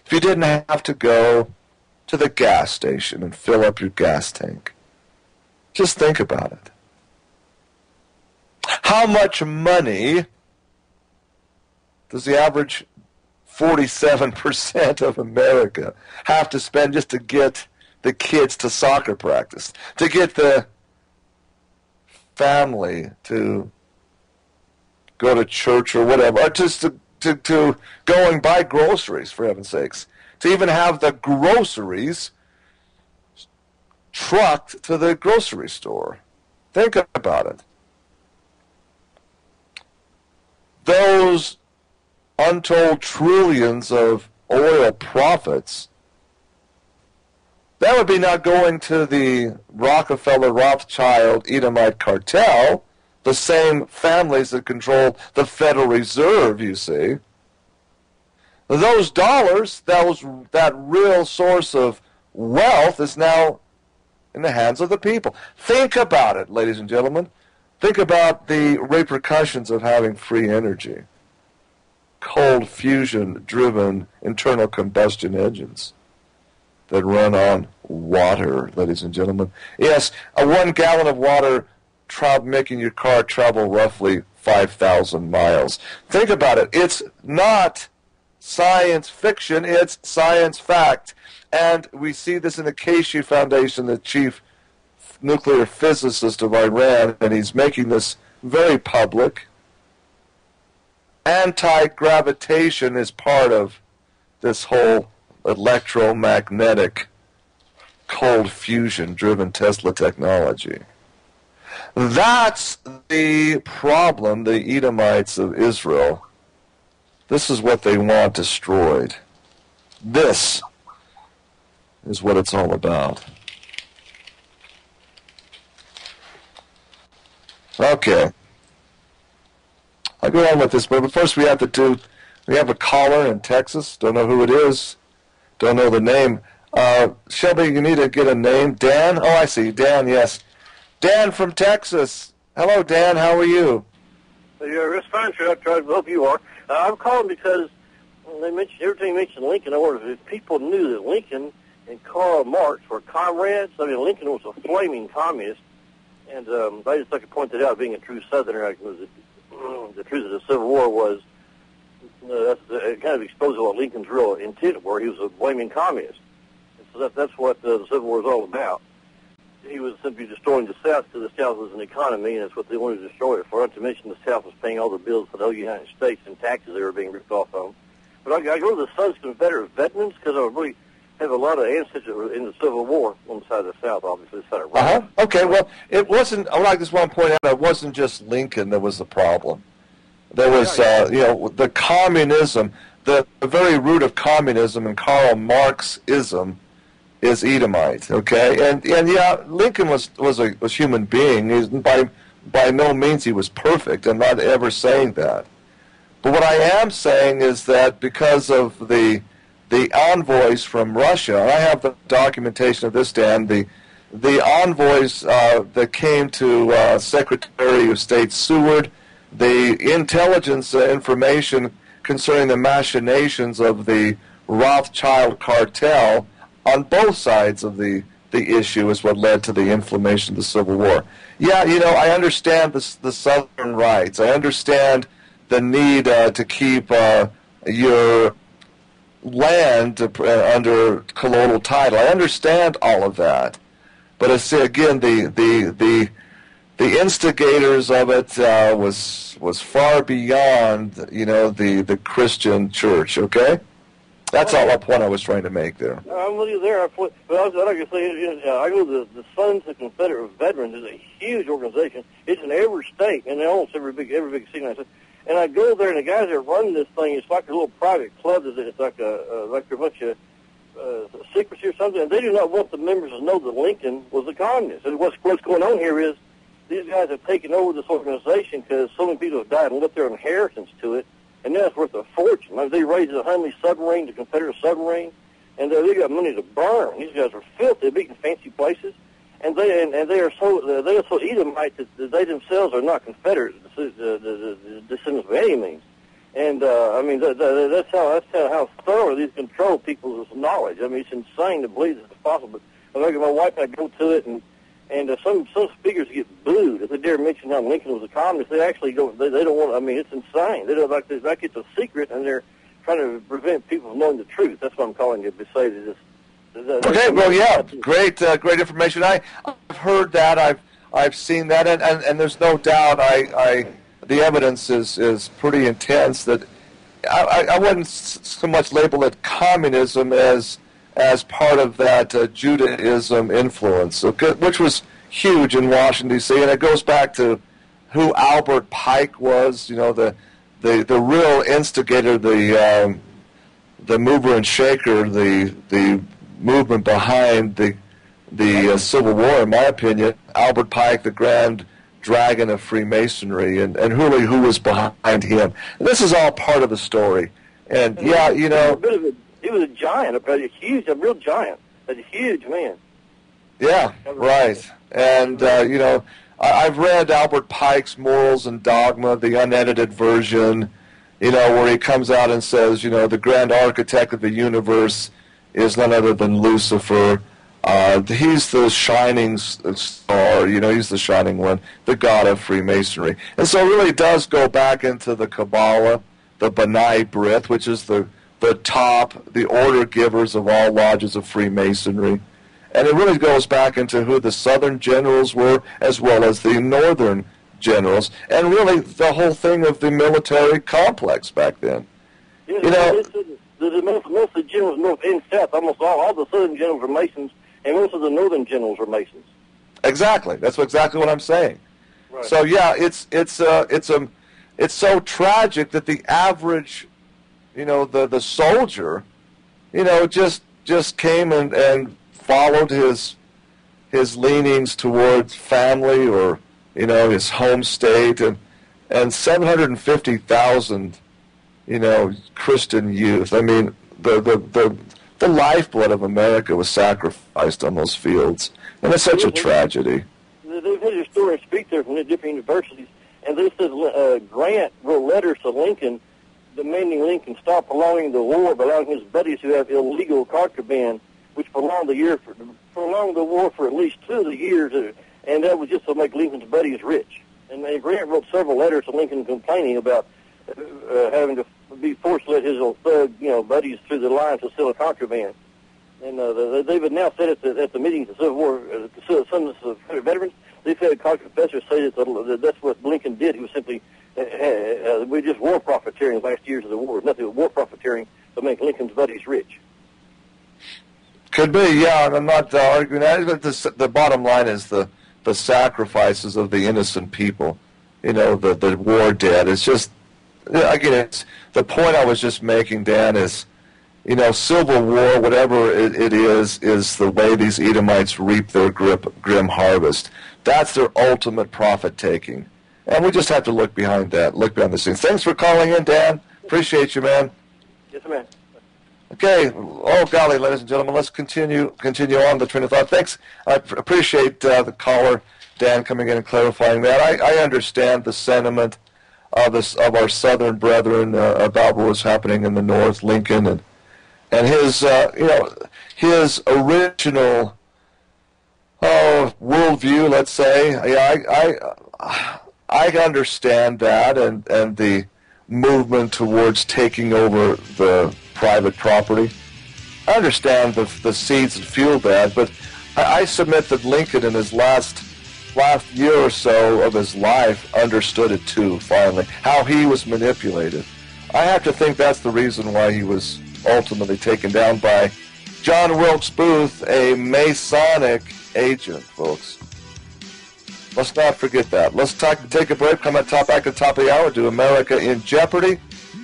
if you didn't have to go to the gas station and fill up your gas tank. Just think about it. How much money does the average 47% of America have to spend just to get the kids to soccer practice, to get the family to go to church or whatever, or just to go and buy groceries, for heaven's sakes, to even have the groceries trucked to the grocery store? Think about it. Those untold trillions of oil profits, that would be not going to the Rockefeller, Rothschild, Edomite cartel, the same families that control the Federal Reserve, you see. Those dollars, that real source of wealth is now in the hands of the people. Think about it, ladies and gentlemen. Think about the repercussions of having free energy. Cold fusion-driven internal combustion engines that run on water, ladies and gentlemen. Yes, a 1 gallon of water making your car travel roughly 5,000 miles. Think about it. It's not science fiction, it's science fact. And we see this in the Casey Foundation, the chief nuclear physicist of Iran, and he's making this very public. Anti-gravitation is part of this whole electromagnetic cold fusion-driven Tesla technology. That's the problem, the Edomites of Israel. This is what they want destroyed. This is what it's all about. Okay. I'll go on with this, but first we have a caller in Texas. Don't know who it is. Don't know the name. Shelby, you need to get a name. Dan? Oh, I see. Dan, yes. Dan from Texas. Hello, Dan. How are you? You're just fine, sir. I hope you are. I'm calling because everything you mentioned Lincoln. I wonder if people knew that Lincoln and Karl Marx were comrades. I mean, Lincoln was a flaming communist, and I just like to point that out, being a true Southerner. The truth of the Civil War was it kind of exposes what Lincoln's real intent were. He was a flaming communist. And so that's what the Civil War is all about. He was simply destroying the South because the South was an economy, and that's what they wanted to destroy it for. Not to mention the South was paying all the bills for the whole United States and taxes they were being ripped off on. But I go to the Sons of Confederate Veterans because I really have a lot of ancestors in the Civil War on the side of the South, obviously, the side of Rome. Okay, well, it wasn't, I just want to point out, it wasn't just Lincoln that was the problem. There was, the communism, the very root of communism and Karl Marxism is Edomite, okay? And yeah, Lincoln was a human being. By no means he was perfect. I'm not ever saying that. But what I am saying is that because of the envoys from Russia, I have the documentation of this, Dan, the envoys that came to Secretary of State Seward, the intelligence information concerning the machinations of the Rothschild cartel on both sides of the issue is what led to the inflammation of the Civil War. Yeah, I understand the Southern rights. I understand the need to keep your land under colonial title. I understand all of that. But again, the the instigators of it was far beyond, you know, the Christian church. Okay, that's all the point I was trying to make there. I'm with you there. But like I say, I go to the Sons of Confederate Veterans. It's a huge organization. It's in every state, and almost every big city. And I go there, and the guys that run this thing, it's like a little private club. It's like a bunch of secrecy or something. And they do not want the members to know that Lincoln was a communist. And what's going on here is these guys have taken over this organization because so many people have died and left their inheritance to it. And now it's worth a fortune. I mean, they raised a Hunley submarine, the Confederate submarine, and they got money to burn. These guys are filthy. They meet in fancy places, and they are so Edomite that they themselves are not Confederate descendants by any means. And I mean that's how thorough these control people's knowledge. I mean, it's insane to believe this is possible. But like my wife and I go to it, and some speakers get booed if they dare mention how Lincoln was a communist. They actually don't. They don't want. I mean, it's insane. They don't like this. Like it's a secret, and they're trying to prevent people from knowing the truth. That's what I'm calling it. To say that this. Okay. Well, yeah. Great. Great information. I've heard that. I've seen that, and there's no doubt. The evidence is pretty intense. That I wouldn't so much label it communism as part of that Judaism influence, which was huge in Washington, D.C., and it goes back to who Albert Pike was, you know, the real instigator, the mover and shaker, the movement behind the Civil War, in my opinion. Albert Pike, the grand dragon of Freemasonry, and really who was behind him. And this is all part of the story. And, yeah, you know... He was a giant, a real giant, a huge man. Yeah, right. And, you know, I've read Albert Pike's Morals and Dogma, the unedited version, you know, where he comes out and says, you know, the grand architect of the universe is none other than Lucifer. He's the shining star, you know, he's the shining one, the god of Freemasonry. And so it really does go back into the Kabbalah, the B'nai B'rith, which is the top, the order givers of all lodges of Freemasonry. And it really goes back into who the Southern generals were as well as the Northern generals, and really the whole thing of the military complex back then. Yeah, you know, most of the generals north and south, almost all the Southern generals were Masons, and most of the Northern generals were Masons. Exactly. That's exactly what I'm saying. Right. So yeah, it's so tragic that the average, you know, the soldier, you know, just came and followed his leanings towards family or, you know, his home state, and 750,000, you know, Christian youth. I mean, the lifeblood of America was sacrificed on those fields, and it's such a tragedy. They've had historians speak there from the different universities, and they said Grant wrote letters to Lincoln demanding Lincoln stop prolonging the war by allowing his buddies who have illegal contraband, which prolonged the war for at least 2 of the years, and that was just to make Lincoln's buddies rich. And Grant wrote several letters to Lincoln complaining about having to be forced to let his thug, you know, buddies through the lines to sell contraband. And they've now said at the meetings of the Civil War, some of the veterans, they've had college professors say that that's what Lincoln did. He was simply we just war profiteering the last years of the war. Nothing but war profiteering to make Lincoln's buddies rich. Could be, yeah. I'm not arguing that. But the bottom line is the sacrifices of the innocent people. You know, the war dead. It's just, again, it's the point I was just making, Dan, is, you know, Civil War, whatever it is the way these Edomites reap their grim harvest. That's their ultimate profit-taking. And we just have to look behind that, look behind the scenes. Thanks for calling in, Dan. Appreciate you, man. Yes, man. Okay. Oh, golly, ladies and gentlemen, let's continue on the train of thought. Thanks. I appreciate the caller, Dan, coming in and clarifying that. I understand the sentiment of our Southern brethren about what was happening in the North, Lincoln, and his you know, his original worldview. Let's say, yeah, I understand that, and the movement towards taking over the private property. I understand the seeds that fuel that, but I submit that Lincoln in his last last year or so of his life understood it too, finally, how he was manipulated. I have to think that's the reason why he was ultimately taken down by John Wilkes Booth, a Masonic agent, folks. Let's not forget that. Let's take a break, come back at the top of the hour, do America in Jeopardy,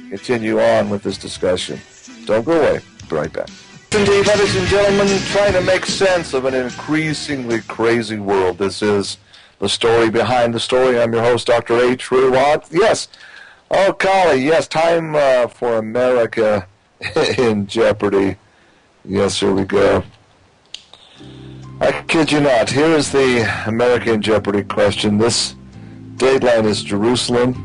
continue on with this discussion. Don't go away. Be right back. Indeed, ladies and gentlemen, trying to make sense of an increasingly crazy world. This is the story behind the story. I'm your host, Dr. H. Ruwat. Yes. Oh, golly, yes, time for America in Jeopardy. Yes, here we go. I kid you not. Here is the America in Jeopardy question. This dateline is Jerusalem.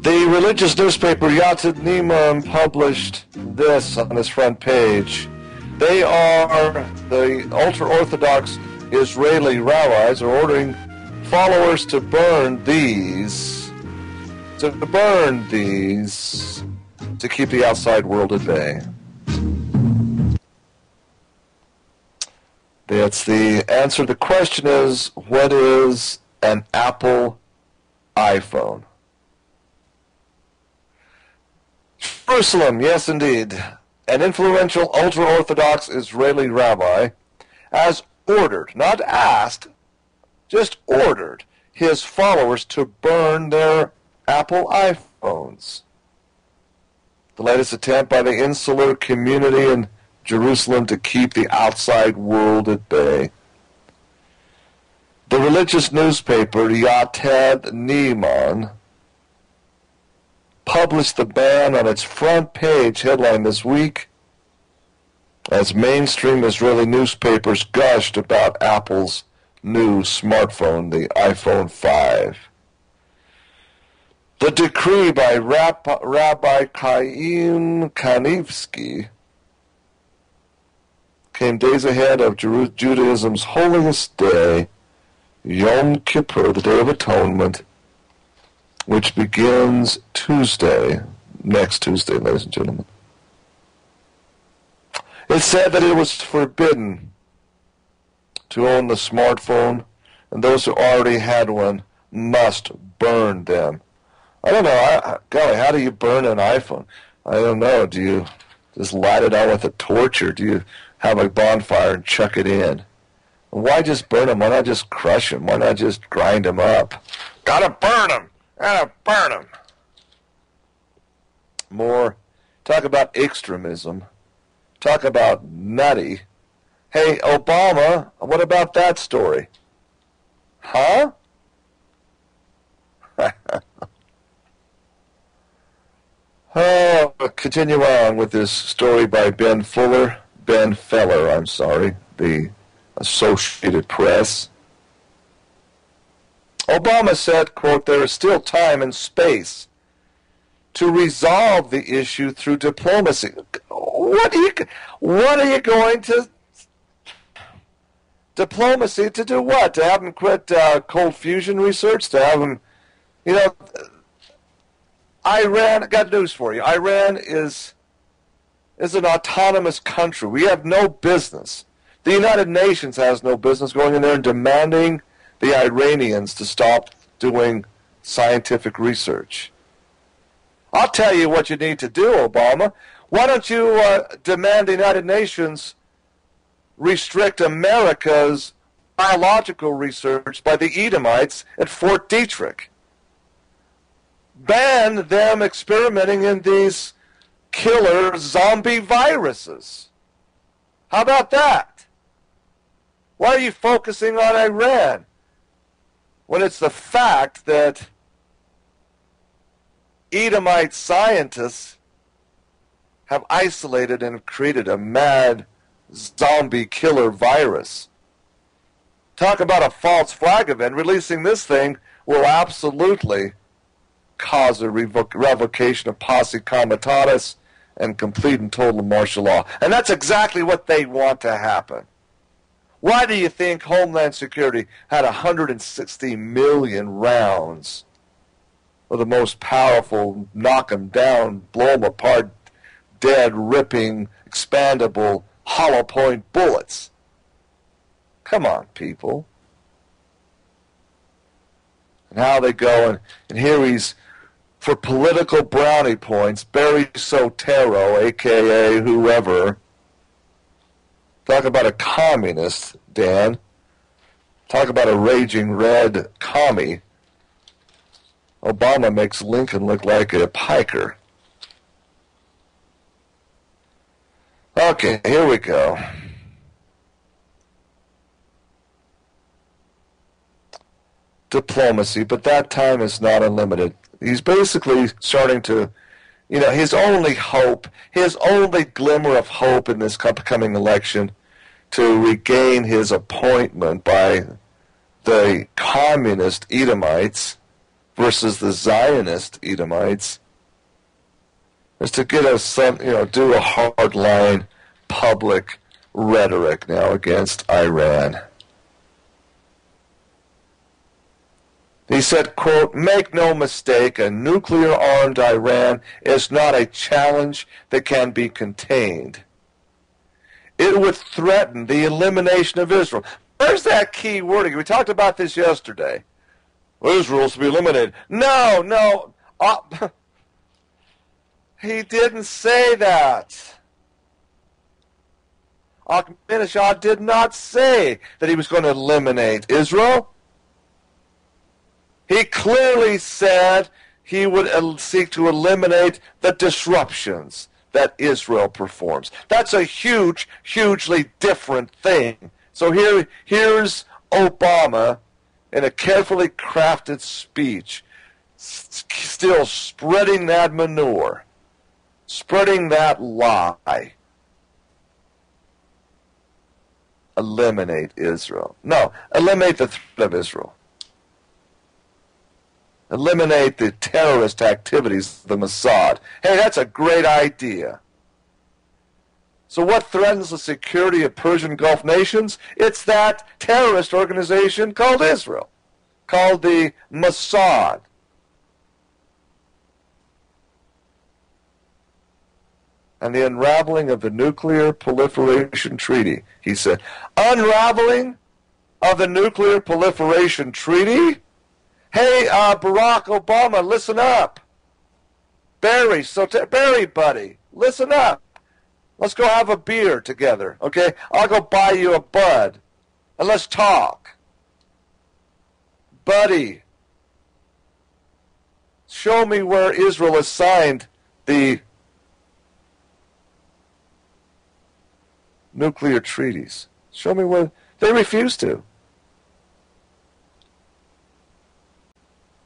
The religious newspaper Yatid Ne'eman published this on its front page. They are, the ultra-Orthodox Israeli rabbis are ordering followers to burn these, to keep the outside world at bay. That's the answer. The question is, what is an Apple iPhone? Jerusalem, yes indeed. An influential ultra-Orthodox Israeli rabbi has ordered, not asked, just ordered his followers to burn their Apple iPhones. The latest attempt by the insular community in Jerusalem to keep the outside world at bay. The religious newspaper Yatid Ne'eman published the ban on its front page headline this week as mainstream Israeli newspapers gushed about Apple's new smartphone, the iPhone 5. The decree by Rabbi Chaim Kanivsky came days ahead of Judaism's holiest day, Yom Kippur, the Day of Atonement, which begins next Tuesday, ladies and gentlemen. It said that it was forbidden to own the smartphone, and those who already had one must burn them. I don't know, golly, how do you burn an iPhone? I don't know, do you just light it out with a torch, or do you have a bonfire and chuck it in? Why just burn them? Why not just crush them? Why not just grind them up? Gotta burn them! Gotta burn them! More, talk about extremism. Talk about nutty. Hey, Obama, what about that story? Huh? Oh, continue on with this story by Ben Feller, the Associated Press. Obama said, quote, there is still time and space to resolve the issue through diplomacy. What are you going to diplomacy to do what? To have him quit cold fusion research? To have him, Iran, I got news for you. Iran is an autonomous country. We have no business. The United Nations has no business going in there and demanding the Iranians to stop doing scientific research. I'll tell you what you need to do, Obama. Why don't you demand the United Nations restrict America's biological research by the Edomites at Fort Detrick? Ban them experimenting in these killer zombie viruses. How about that? Why are you focusing on Iran when it's the fact that Edomite scientists have isolated and created a mad zombie killer virus? Talk about a false flag event. Releasing this thing will absolutely cause a revocation of posse comitatus and complete and total martial law. And that's exactly what they want to happen. Why do you think Homeland Security had 160 million rounds of the most powerful, knock them down, blow them apart, dead, ripping, expandable, hollow point bullets? Come on, people. And how they go, and here he's, for political brownie points, Barry Sotero, a.k.a. whoever. Talk about a communist, Dan. Talk about a raging red commie. Obama makes Lincoln look like a piker. Okay, here we go. Diplomacy, but that time is not unlimited. He's basically starting to, his only hope, his only glimmer of hope in this upcoming election to regain his appointment by the communist Edomites versus the Zionist Edomites is to get us some, do a hardline public rhetoric now against Iran. He said, quote, "Make no mistake, a nuclear-armed Iran is not a challenge that can be contained. It would threaten the elimination of Israel." Where's that key wording? We talked about this yesterday. Israel's to be eliminated. No. He didn't say that. Ahmadinejad did not say that he was going to eliminate Israel. He clearly said he would seek to eliminate the disruptions that Israel performs. That's a hugely different thing. So here's Obama in a carefully crafted speech, still spreading that manure, spreading that lie. Eliminate Israel. No, eliminate the threat of Israel. Eliminate the terrorist activities of the Mossad. Hey, that's a great idea. So what threatens the security of Persian Gulf nations? It's that terrorist organization called Israel, called the Mossad. And the unraveling of the Nuclear Proliferation Treaty, he said. Unraveling of the Nuclear Proliferation Treaty? Hey, Barack Obama, listen up. Barry, buddy, listen up. Let's go have a beer together, okay? I'll go buy you a bud, and let's talk. Buddy, show me where Israel has signed the nuclear treaties. Show me where. They refuse to.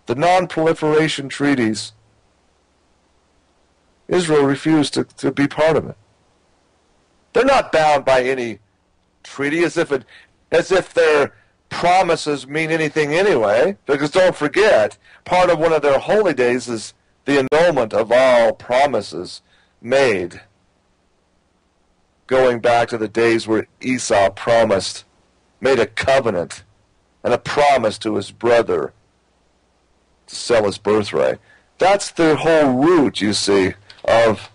The non-proliferation treaties, Israel refused to be part of it. They're not bound by any treaty as if their promises mean anything anyway. Because don't forget, part of one of their holy days is the annulment of all promises made, going back to the days where Esau made a covenant and a promise to his brother to sell his birthright. That's the whole root, you see, of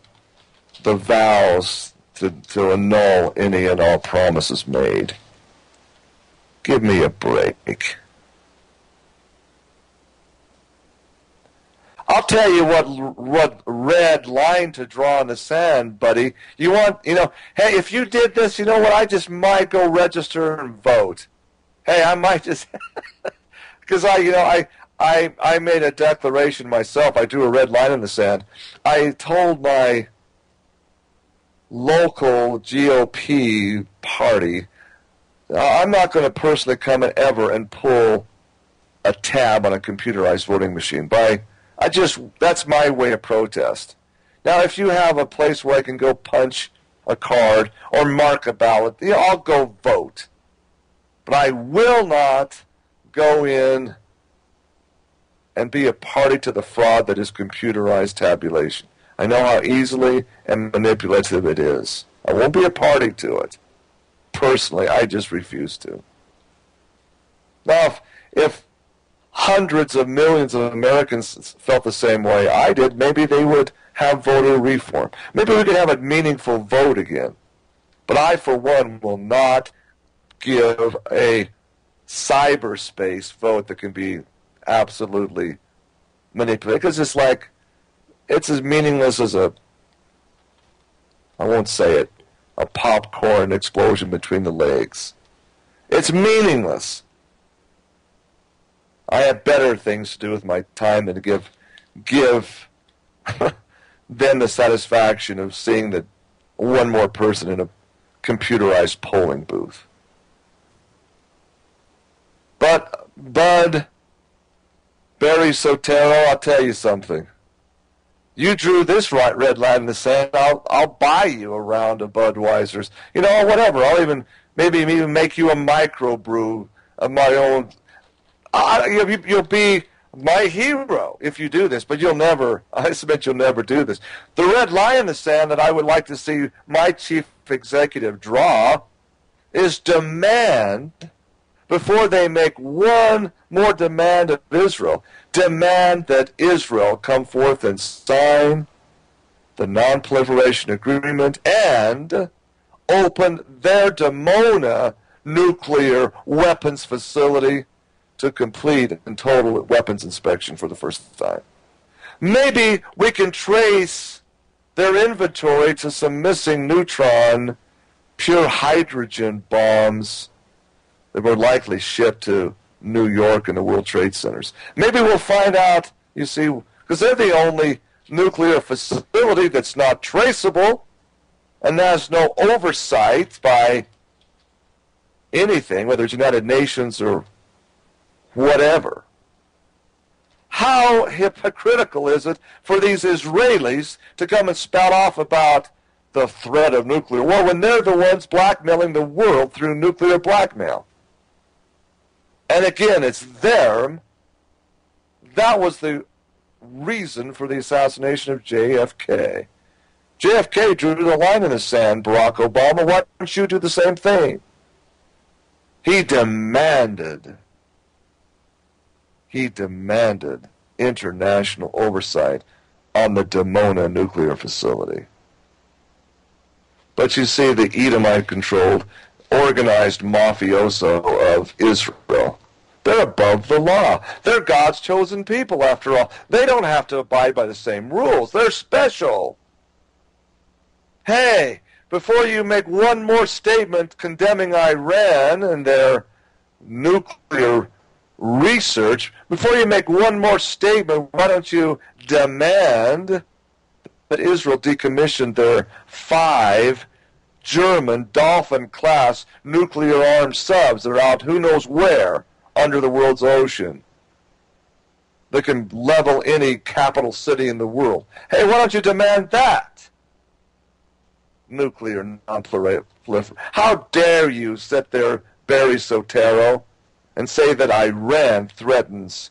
the vows to annul any and all promises made. Give me a break. I'll tell you what red line to draw in the sand, buddy. You want, hey, if you did this, you know what, I just might go register and vote. Hey, I might just, because I made a declaration myself. I drew a red line in the sand. I told my local GOP party, I'm not going to personally come in ever and pull a tab on a computerized voting machine. That's my way of protest. Now, if you have a place where I can go punch a card or mark a ballot, I'll go vote. But I will not go in and be a party to the fraud that is computerized tabulation. I know how easily and manipulative it is. I won't be a party to it. Personally, I just refuse to. Now, if hundreds of millions of Americans felt the same way I did, maybe they would have voter reform. Maybe we could have a meaningful vote again. But I, for one, will not give a cyberspace vote that can be absolutely manipulated. Because it's as meaningless as I won't say it, a popcorn explosion between the legs. It's meaningless. I have better things to do with my time than to give them the satisfaction of seeing that one more person in a computerized polling booth. But, Bud, Barry Sotero, I'll tell you something. You drew this red line in the sand, I'll buy you a round of Budweisers. You know, whatever. I'll even make you a microbrew of my own. You'll be my hero if you do this, but I submit you'll never do this. The red line in the sand that I would like to see my chief executive draw is demand, before they make one more demand of Israel, demand that Israel come forth and sign the non-proliferation agreement and open their Dimona nuclear weapons facility to complete and total weapons inspection for the first time. Maybe we can trace their inventory to some missing neutron, pure hydrogen bombs that were likely shipped to New York and the World Trade Centers. Maybe we'll find out, you see, because they're the only nuclear facility that's not traceable and has no oversight by anything, whether it's United Nations or whatever. How hypocritical is it for these Israelis to come and spout off about the threat of nuclear war when they're the ones blackmailing the world through nuclear blackmail? And again, it's them. That was the reason for the assassination of JFK. JFK drew the line in the sand, Barack Obama. Why don't you do the same thing? He demanded international oversight on the Dimona nuclear facility. But you see, the Edomite-controlled, organized mafioso of Israel, they're above the law. They're God's chosen people, after all. They don't have to abide by the same rules. They're special. Hey, before you make one more statement condemning Iran and their nuclear research, before you make one more statement, why don't you demand that Israel decommission their 5 German Dolphin-class nuclear-armed subs that are out who knows where under the world's ocean that can level any capital city in the world. Hey, why don't you demand that? Nuclear non-proliferation. How dare you sit there, Barry Sotero, and say that Iran threatens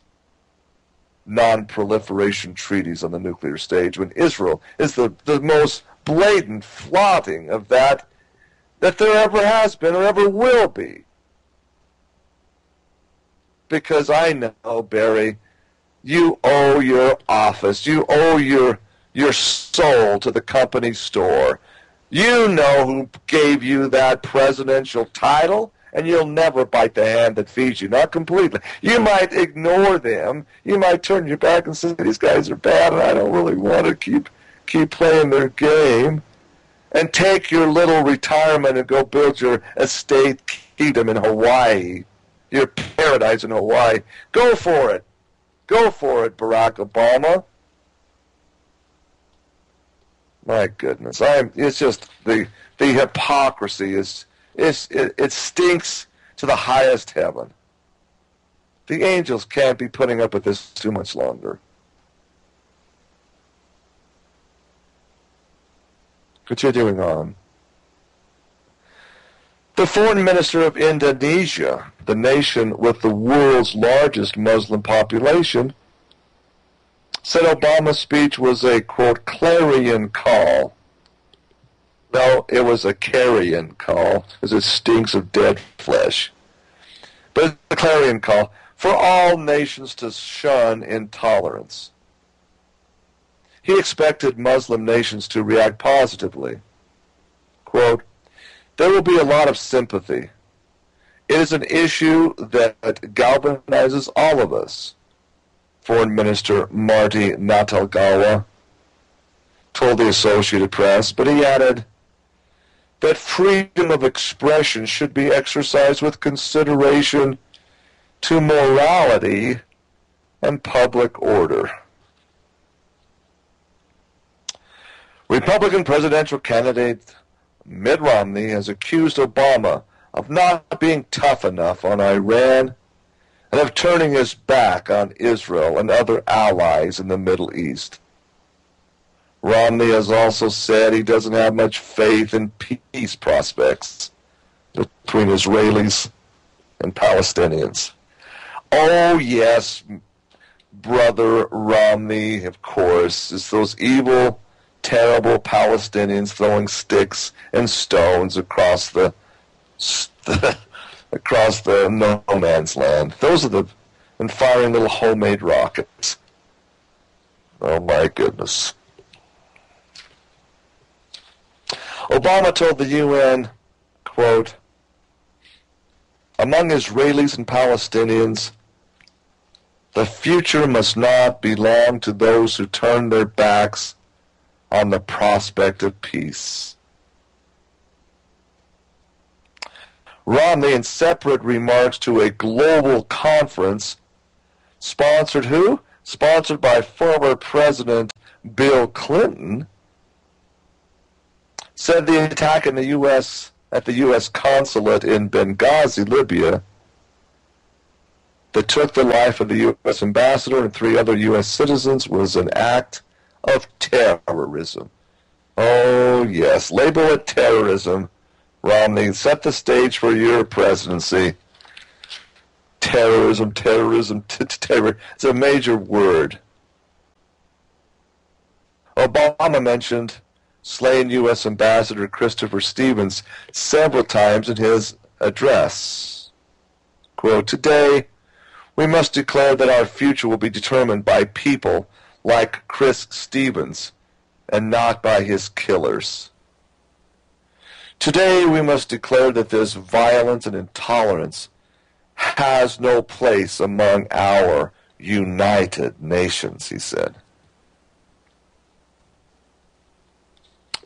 non-proliferation treaties on the nuclear stage when Israel is the most blatant flaunting of that there ever has been or ever will be. Because I know, Barry, you owe your office, you owe your soul to the company store. You know who gave you that presidential title, and you'll never bite the hand that feeds you. Not completely. You might ignore them. You might turn your back and say, these guys are bad, and I don't really want to keep playing their game. And take your little retirement and go build your estate kingdom in Hawaii. Your paradise in Hawaii. Go for it. Go for it, Barack Obama. My goodness. It's just the hypocrisy it stinks to the highest heaven. The angels can't be putting up with this too much longer. Continuing on. The foreign minister of Indonesia, the nation with the world's largest Muslim population, said Obama's speech was a, quote, clarion call. No, it was a carrion call, because it stinks of dead flesh. But it's a clarion call for all nations to shun intolerance. He expected Muslim nations to react positively. Quote, there will be a lot of sympathy. It is an issue that galvanizes all of us, Foreign Minister Marty Natalegawa told the Associated Press, but he added that freedom of expression should be exercised with consideration to morality and public order. Republican presidential candidate Mitt Romney has accused Obama of not being tough enough on Iran and of turning his back on Israel and other allies in the Middle East. Romney has also said he doesn't have much faith in peace prospects between Israelis and Palestinians. Oh, yes, Brother Romney, of course. It's those evil, terrible Palestinians throwing sticks and stones across the no man's land. Those are and firing little homemade rockets. Oh, my goodness. Obama told the UN, quote, among Israelis and Palestinians, the future must not belong to those who turn their backs on the prospect of peace. Romney, in separate remarks to a global conference, sponsored who? Sponsored by former President Bill Clinton, said the attack in the U.S. at the U.S. consulate in Benghazi, Libya, that took the life of the U.S. ambassador and 3 other U.S. citizens was an act of terrorism. Oh, yes, label it terrorism. Romney, set the stage for your presidency. Terrorism, terrorism, terror. It's a major word. Obama mentioned slain U.S. Ambassador Christopher Stevens several times in his address. Quote, today, we must declare that our future will be determined by people like Chris Stevens and not by his killers. Today, we must declare that this violence and intolerance has no place among our United Nations, he said.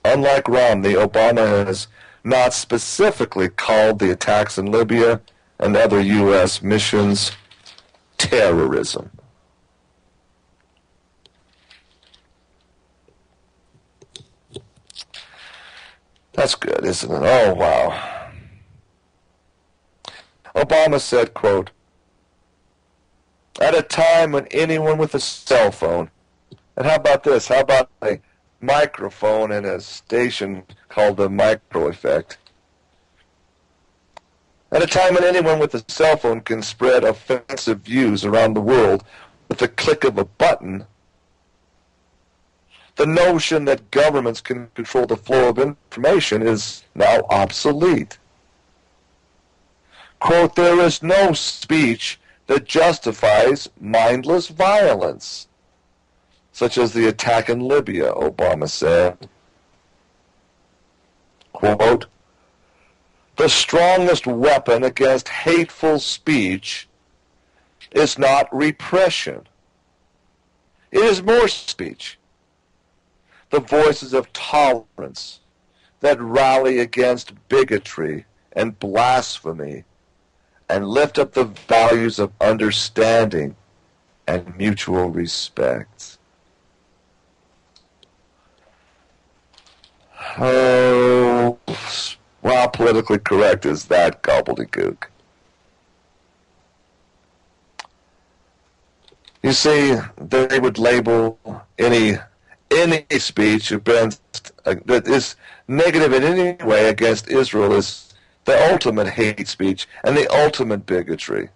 Unlike Romney, Obama has not specifically called the attacks in Libya and other U.S. missions terrorism. That's good, isn't it? Oh, wow. Obama said, quote, at a time when anyone with a cell phone, and how about this? How about a microphone in a station called the Micro Effect? At a time when anyone with a cell phone can spread offensive views around the world with the click of a button, the notion that governments can control the flow of information is now obsolete. Quote, there is no speech that justifies mindless violence, such as the attack in Libya, Obama said. Quote, the strongest weapon against hateful speech is not repression. It is more speech. The voices of tolerance that rally against bigotry and blasphemy and lift up the values of understanding and mutual respect. Oh, how politically correct is that gobbledygook? You see, they would label any speech that is negative in any way against Israel as the ultimate hate speech and the ultimate bigotry.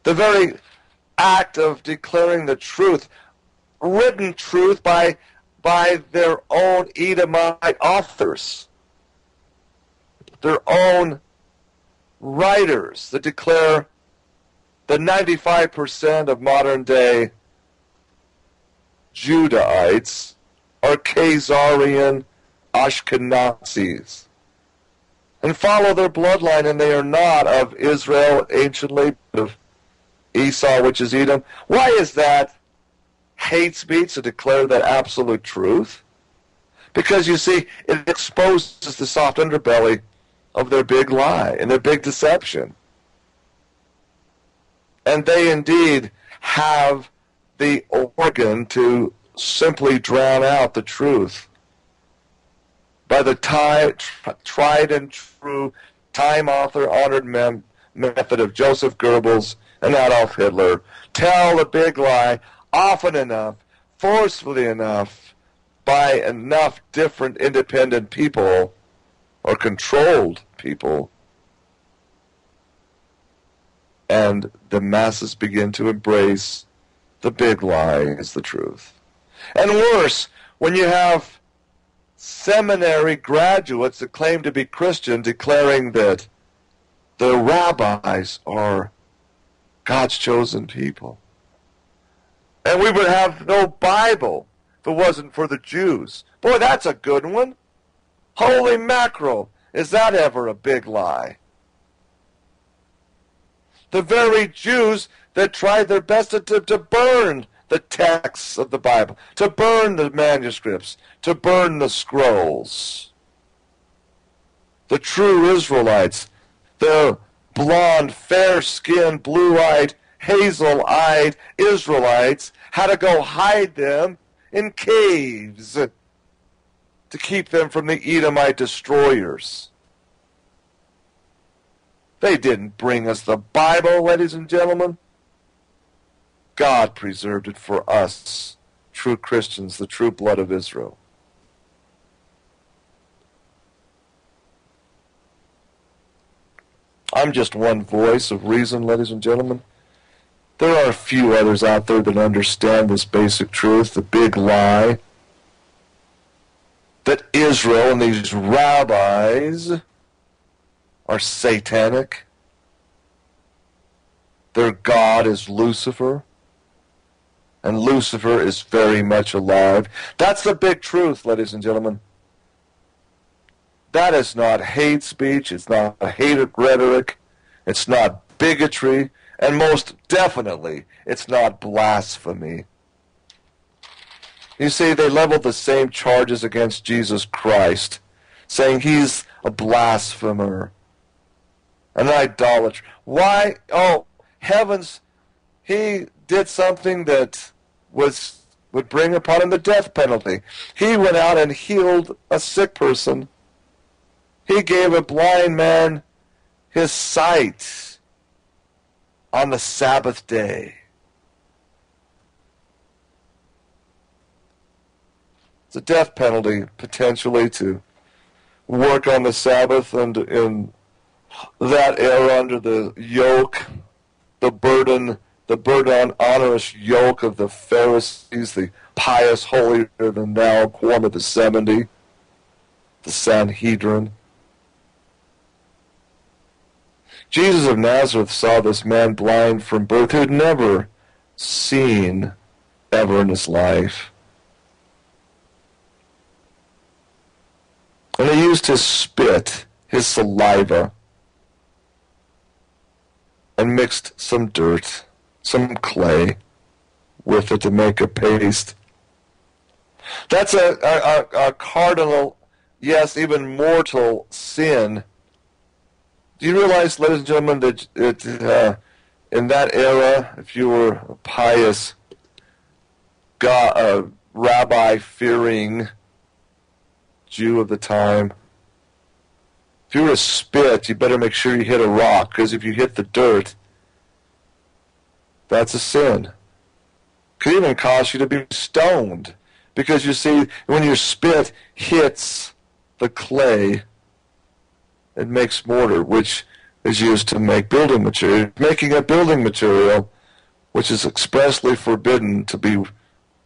The very act of declaring the truth, written truth by their own Edomite authors, their own writers that declare that 95% of modern-day Judahites are Khazarian Ashkenazis. and follow their bloodline, and they are not of Israel anciently, but of Esau, which is Edom. Why is that hate speech to declare that absolute truth? Because, you see, it exposes the soft underbelly of their big lie and their big deception. And they indeed have the organ to simply drown out the truth by the tried and true, time-author-honored method of Joseph Goebbels and Adolf Hitler. Tell the big lie often enough, forcefully enough, by enough different independent people or controlled people, and the masses begin to embrace the big lie as the truth. And worse, when you have seminary graduates that claim to be Christian declaring that the rabbis are God's chosen people. And we would have no Bible if it wasn't for the Jews. Boy, that's a good one. Holy mackerel, is that ever a big lie? The very Jews that tried their best to burn the texts of the Bible, to burn the manuscripts, to burn the scrolls. The true Israelites, the blonde, fair-skinned, blue-eyed, hazel-eyed Israelites, had to go hide them in caves to keep them from the Edomite destroyers. They didn't bring us the Bible, ladies and gentlemen. God preserved it for us, true Christians, the true blood of Israel. I'm just one voice of reason, ladies and gentlemen. There are a few others out there that understand this basic truth, the big lie, that Israel and these rabbis are satanic. Their God is Lucifer, and Lucifer is very much alive. That's the big truth, ladies and gentlemen. That is not hate speech, it's not hated rhetoric, it's not bigotry, and most definitely, it's not blasphemy. You see, they leveled the same charges against Jesus Christ, saying he's a blasphemer, an idolater. Why? Oh, heavens, he did something that would bring upon him the death penalty. He went out and healed a sick person. He gave a blind man his sight on the Sabbath day. It's a death penalty, potentially, to work on the Sabbath, and in that era under the yoke, the burden onerous yoke of the Pharisees, the pious, holier-than-thou quorum of the 70, the Sanhedrin. Jesus of Nazareth saw this man blind from birth who had never seen ever in his life. And he used his spit, his saliva, and mixed some dirt, some clay, with it to make a paste. That's a cardinal, yes, even mortal sin. Do you realize, ladies and gentlemen, that in that era, if you were a pious, rabbi-fearing Jew of the time, if you were to spit, you better make sure you hit a rock, because if you hit the dirt, that's a sin. Could even cause you to be stoned, because you see, when your spit hits the clay, it makes mortar, which is used to make building material. Making a building material, which is expressly forbidden to be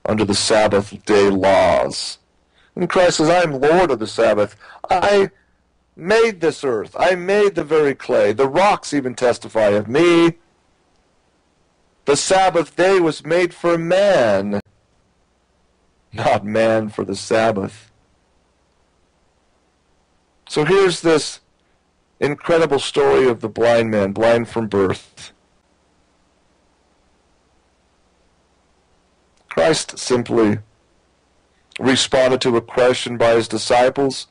under the Sabbath day laws. And Christ says, I am Lord of the Sabbath. I made this earth. I made the very clay. The rocks even testify of me. The Sabbath day was made for man, not man for the Sabbath. So here's this incredible story of the blind man, blind from birth. Christ simply responded to a question by his disciples.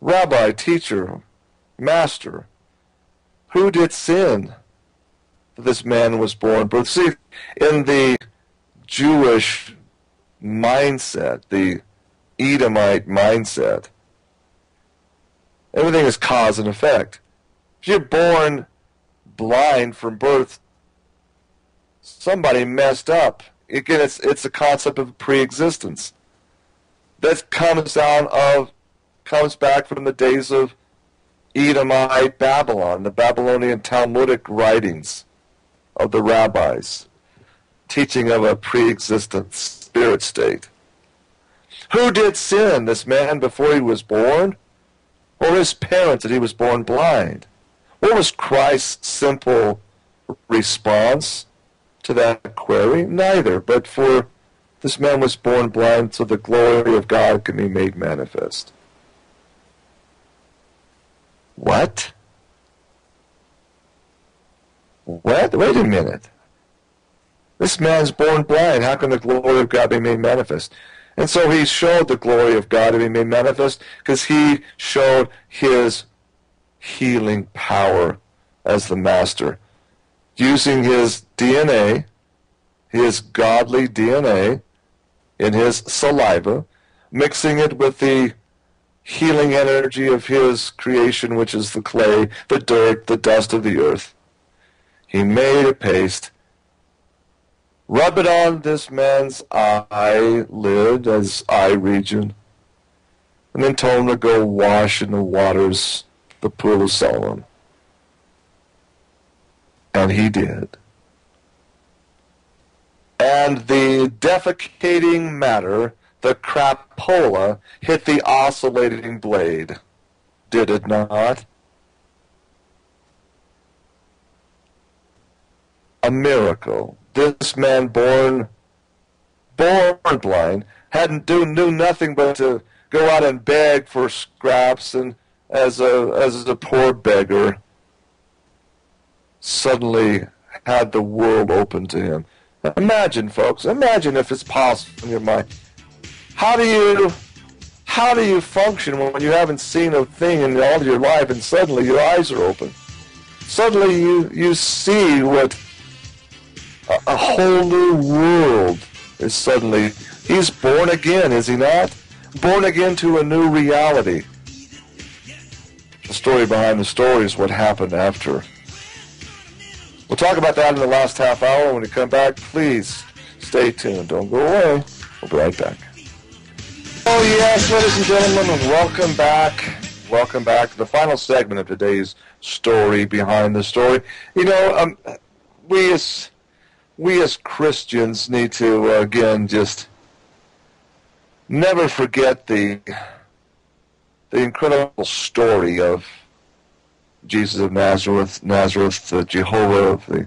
Rabbi, teacher, master, who did sin that this man was born? But see, in the Jewish mindset, the Edomite mindset, everything is cause and effect. If you're born blind from birth, somebody messed up. Again, it's a concept of pre-existence that comes back from the days of Edomite Babylon, the Babylonian Talmudic writings of the rabbis, teaching of a pre-existent spirit state. Who did sin, this man before he was born, or his parents that he was born blind? What was Christ's simple response to that query? Neither, but for this man was born blind so the glory of God can be made manifest. What? What? Wait a minute. This man's born blind. How can the glory of God be made manifest? And so he showed the glory of God to be made manifest because he showed his healing power as the master. Using his DNA, his godly DNA, in his saliva, mixing it with the healing energy of his creation, which is the clay, the dirt, the dust of the earth. He made a paste, rub it on this man's eyelid, as eye region, and then told him to go wash in the waters, the pool of Siloam. And he did. And the defecating matter, the crapola, hit the oscillating blade. Did it not? A miracle. This man born blind, knew nothing but to go out and beg for scraps, and as a poor beggar, suddenly had the world open to him. Imagine, folks, imagine if it's possible in your mind. How do you function when you haven't seen a thing in all your life and suddenly your eyes are open? Suddenly you see what a whole new world is suddenly. He's born again, is he not? Born again to a new reality. The story behind the story is what happened after. We'll talk about that in the last half hour. When we come back, please stay tuned. Don't go away. We'll be right back. Oh, yes, ladies and gentlemen, welcome back. Welcome back to the final segment of today's story behind the story. You know, we as Christians need to, again, just never forget the incredible story of Jesus of Nazareth, the Jehovah of the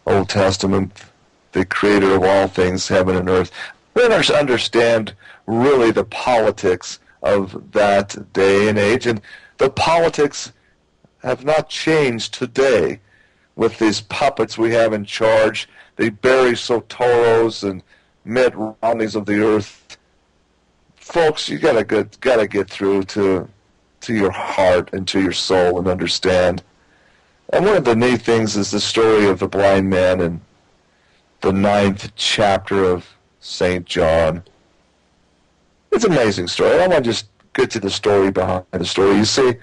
Old Testament, the creator of all things, heaven and earth. We understand really the politics of that day and age, and the politics have not changed today with these puppets we have in charge, the Barry Sotoros and Mitt Romneys of the earth. Folks, you gotta get through to your heart and to your soul and understand. And one of the neat things is the story of the blind man in the 9th chapter of St. John. It's an amazing story. I want to just get to the story behind the story. You see,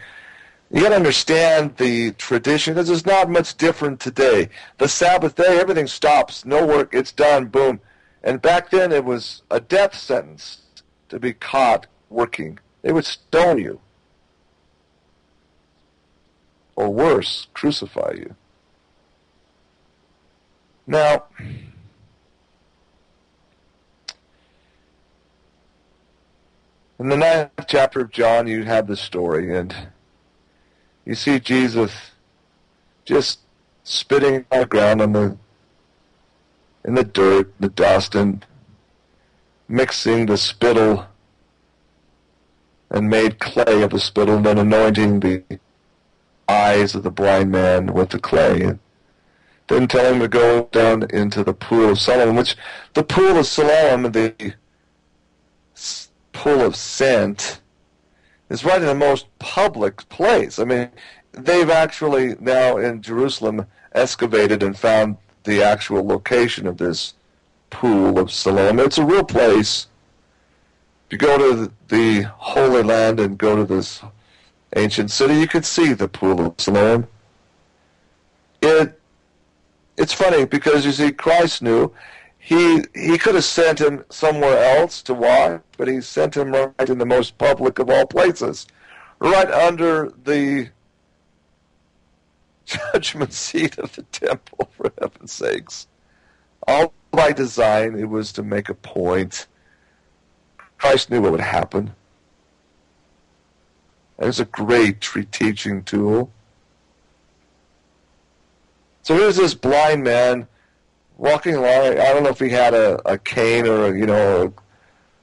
you got to understand the tradition, because it's not much different today. The Sabbath day, everything stops, no work, it's done, boom. And back then it was a death sentence to be caught working. They would stone you. Or worse, crucify you. Now, in the 9th chapter of John, you have this story, and you see Jesus just spitting on the ground in the dirt, the dust, and mixing the spittle and made clay of the spittle, and then anointing the eyes of the blind man with the clay. Didn't tell him to go down into the pool of Siloam, which the pool of Siloam, the pool of scent, is right in the most public place. I mean, they've actually now in Jerusalem excavated and found the actual location of this pool of Siloam. It's a real place. If you go to the Holy Land and go to this ancient city, you can see the pool of Siloam. It's funny because you see, Christ knew he could have sent him somewhere else to wash, but he sent him right in the most public of all places, right under the judgment seat of the temple, for heaven's sakes. All by design, it was to make a point. Christ knew what would happen. It was a great teaching tool. So here's this blind man walking along. I don't know if he had a cane or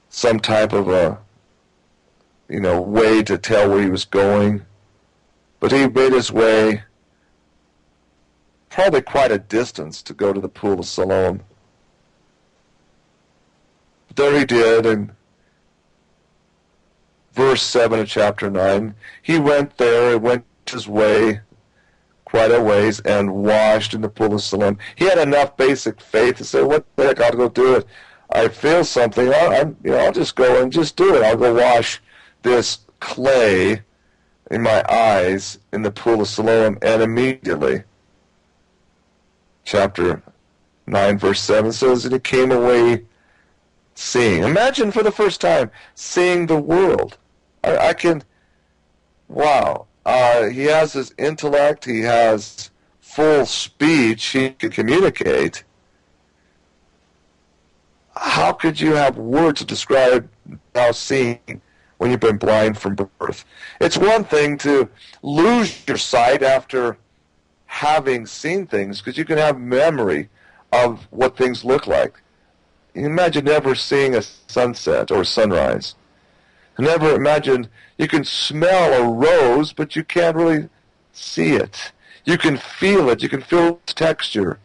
some type of a way to tell where he was going, but he made his way probably quite a distance to go to the pool of Siloam. But there he did, and verse 7 of chapter 9, he went there, he went his way quite a ways, and washed in the pool of Siloam. He had enough basic faith to say, what the heck, I'll go do it. I feel something, I'll just go and just do it. I'll go wash this clay in my eyes in the pool of Siloam, and immediately, chapter 9, verse 7 says that he came away seeing. Imagine for the first time seeing the world. Wow. He has his intellect, he has full speech, he can communicate. How could you have words to describe now seeing when you've been blind from birth? It's one thing to lose your sight after having seen things, because you can have memory of what things look like. You imagine never seeing a sunset or sunrise. Never imagine you can smell a rose, but you can't really see it. You can feel it. You can feel its texture.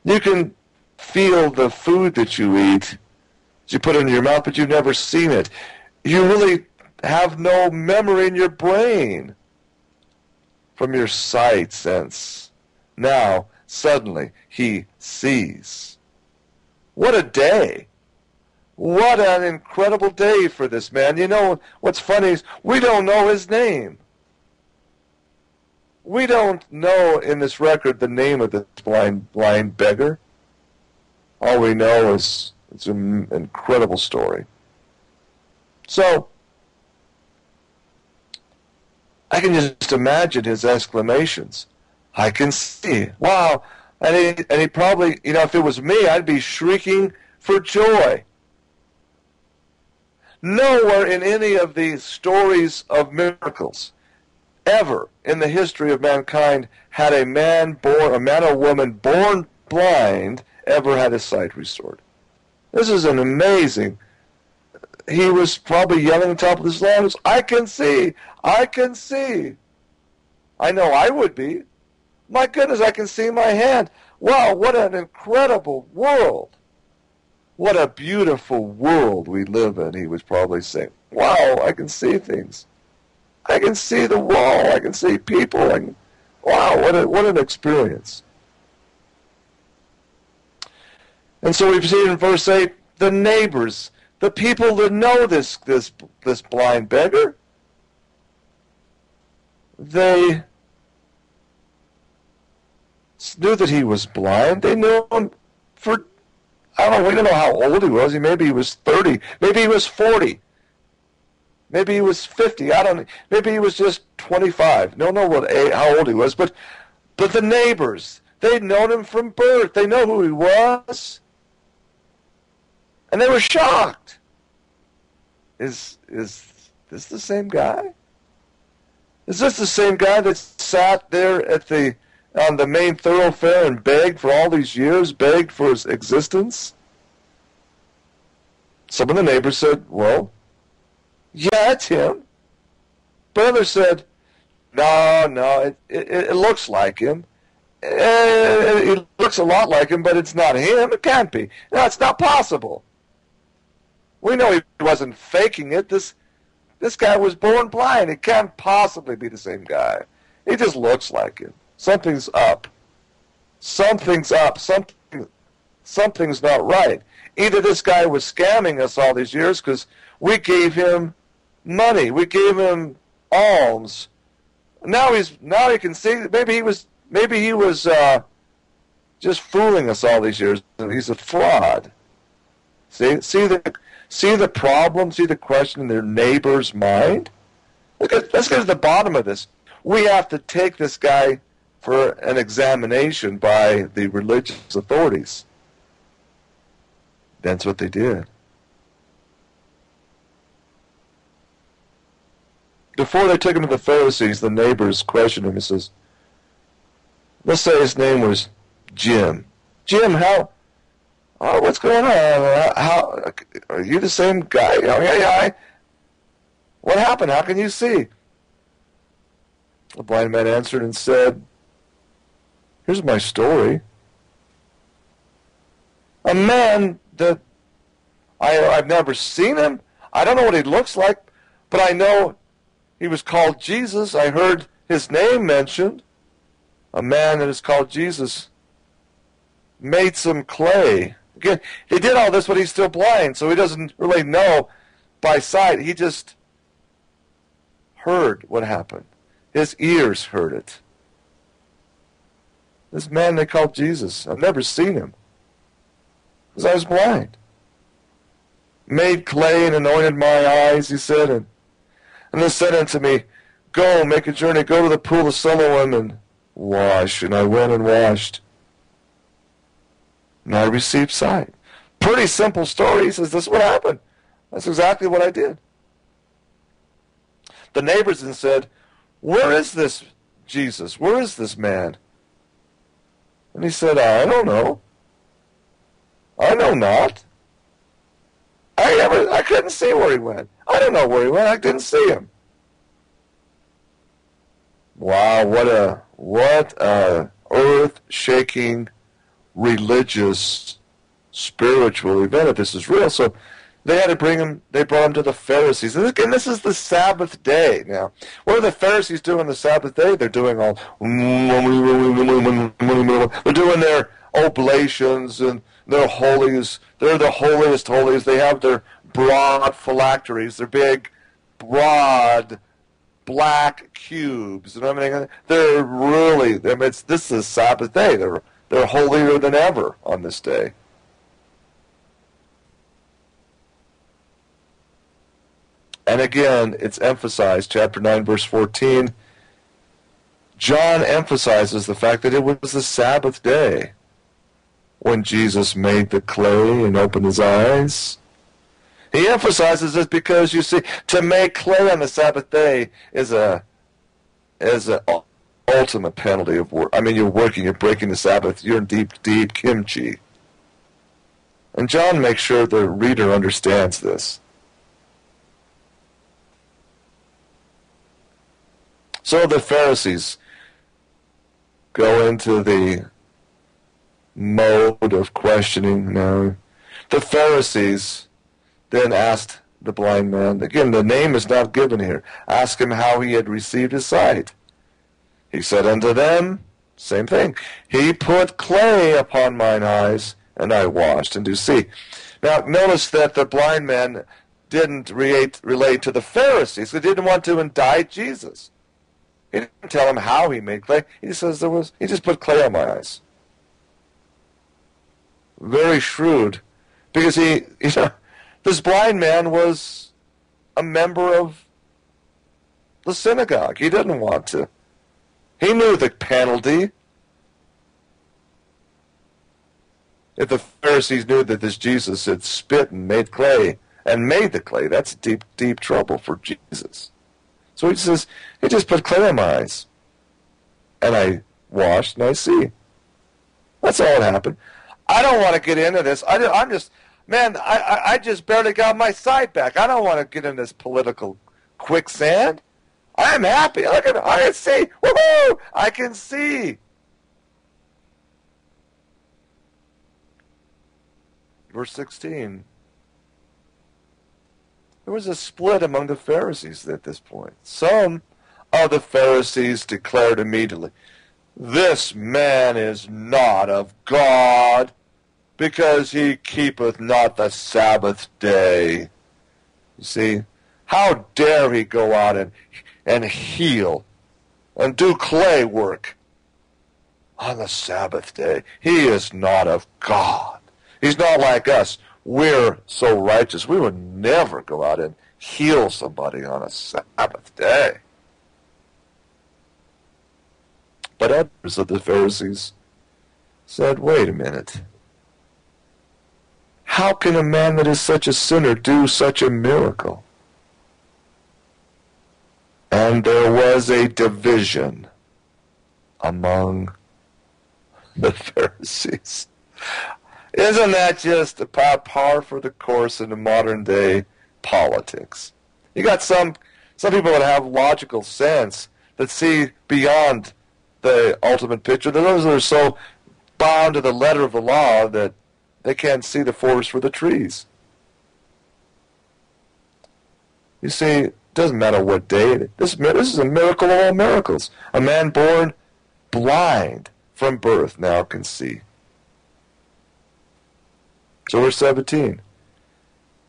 You can feel the food that you eat, you put it in your mouth, but you've never seen it. You really have no memory in your brain from your sight sense. Now, suddenly, he sees. What a day! What an incredible day for this man. You know, what's funny is we don't know his name. We don't know in this record the name of this blind beggar. All we know is it's an incredible story. So, I can just imagine his exclamations. I can see. Wow. And he probably, if it was me, I'd be shrieking for joy. Nowhere in any of these stories of miracles, ever in the history of mankind, had a man or woman born blind ever had his sight restored. This is an amazing. He was probably yelling on top of his lungs, I can see, I can see. I know I would be. My goodness, I can see my hand. Wow, what an incredible world. What a beautiful world we live in, he was probably saying. Wow, I can see things. I can see the wall. I can see people. Wow, what an experience. And so we've seen in verse 8, the neighbors, the people that know this blind beggar, they knew that he was blind. They knew him for, I don't know, we don't know how old he was. Maybe he was 30. Maybe he was 40. Maybe he was 50. I don't know. Maybe he was just 25. Don't know how old he was. But the neighbors, they'd known him from birth. They know who he was. And they were shocked. Is this the same guy? Is this the same guy that sat there on the main thoroughfare and begged for all these years, begged for his existence? Some of the neighbors said, well, yeah, it's him. But others said, No, it looks like him. It looks a lot like him, but it's not him. It can't be. No, it's not possible. We know he wasn't faking it. This guy was born blind. It can't possibly be the same guy. He just looks like him. Something's up. Something's up. Something's not right. Either this guy was scamming us all these years because we gave him money. We gave him alms. Now he can see. Maybe he was just fooling us all these years. He's a fraud. See the problem. See the question in their neighbor's mind. Let's get to the bottom of this. We have to take this guy for an examination by the religious authorities. That's what they did. Before they took him to the Pharisees, the neighbors questioned him. He says, let's say his name was Jim. Jim, what's going on? How are you the same guy? Yeah. What happened? How can you see? The blind man answered and said, here's my story. A man that I've never seen him. I don't know what he looks like, but I know he was called Jesus. I heard his name mentioned. A man that is called Jesus made some clay. Again, he did all this, but he's still blind, so he doesn't really know by sight. He just heard what happened. His ears heard it. This man they called Jesus, I've never seen him because I was blind. Made clay and anointed my eyes, he said, and then said unto me, go, make a journey, go to the pool of Siloam and wash. And I went and washed. And I received sight. Pretty simple story. He says, this is what happened. That's exactly what I did. The neighbors then said, where is this Jesus? Where is this man? And he said, I don't know. I know not. I couldn't see where he went. I don't know where he went. I didn't see him. Wow, what a earth-shaking, religious, spiritual event if this is real. So they had to they brought him to the Pharisees. And again, this is the Sabbath day. Now, what are the Pharisees doing on the Sabbath day? They're doing they're doing their oblations and their holies. They're the holiest holies. They have their broad phylacteries, their big, broad, black cubes and everything. They're really, this is Sabbath day. They're holier than ever on this day. And again, it's emphasized, chapter 9, verse 14, John emphasizes the fact that it was the Sabbath day when Jesus made the clay and opened his eyes. He emphasizes this because, you see, to make clay on the Sabbath day is an ultimate penalty of work. I mean, you're breaking the Sabbath, you're in deep kimchi. And John makes sure the reader understands this. So the Pharisees go into the mode of questioning now. The Pharisees then asked the blind man, again, the name is not given here, ask him how he had received his sight. He said unto them, same thing, he put clay upon mine eyes, and I washed, and do see. Now, notice that the blind man didn't relate to the Pharisees. They didn't want to indict Jesus. He didn't tell him how he made clay. He says he just put clay on my eyes. Very shrewd, because this blind man was a member of the synagogue. He didn't want to. He knew the penalty. If the Pharisees knew that this Jesus had spit and made clay, and made the clay, that's deep, deep trouble for Jesus. So he says, he just put clay on my eyes. And I washed and I see. That's all that happened. I don't want to get into this. I just barely got my sight back. I don't want to get in this political quicksand. I'm happy. Look at me. I can see. Woohoo! I can see. Verse 16. There was a split among the Pharisees at this point. Some of the Pharisees declared immediately, this man is not of God, because he keepeth not the Sabbath day. You see, how dare he go out and heal and do clay work on the Sabbath day? He is not of God. He's not like us. We're so righteous. We would never go out and heal somebody on a Sabbath day. But others of the Pharisees said, wait a minute. How can a man that is such a sinner do such a miracle? And there was a division among the Pharisees. Isn't that just a par for the course in the modern day politics? You got some people that have logical sense, that see beyond the ultimate picture. Those that are so bound to the letter of the law that they can't see the forest for the trees. You see, it doesn't matter what day. This is a miracle of all miracles. A man born blind from birth now can see. So verse 17.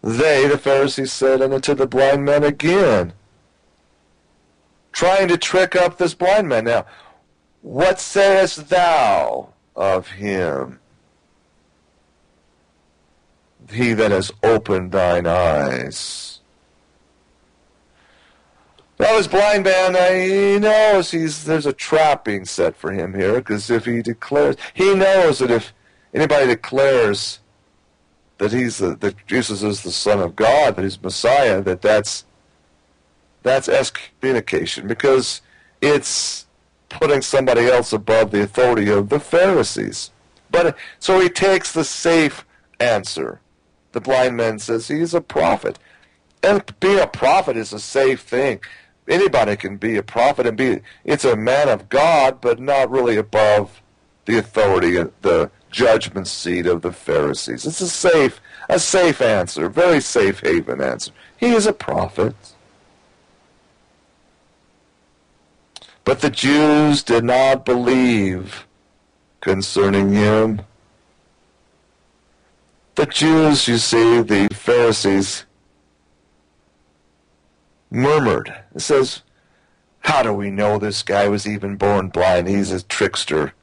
They, the Pharisees, said unto the blind man again, trying to trick up this blind man. Now, what sayest thou of him? He that has opened thine eyes. Now this blind man, he knows there's a trap being set for him here, because if he declares, he knows that if anybody declares that that Jesus is the Son of God, that he's Messiah, that's excommunication, because it's putting somebody else above the authority of the Pharisees. But so he takes the safe answer. The blind man says he's a prophet. And being a prophet is a safe thing. Anybody can be a prophet and it's a man of God, but not really above the authority and the judgment seat of the Pharisees. It's a safe answer, very safe haven answer. He is a prophet. But the Jews did not believe concerning him. The Jews, you see, the Pharisees, murmured. It says, how do we know this guy was even born blind? He's a trickster.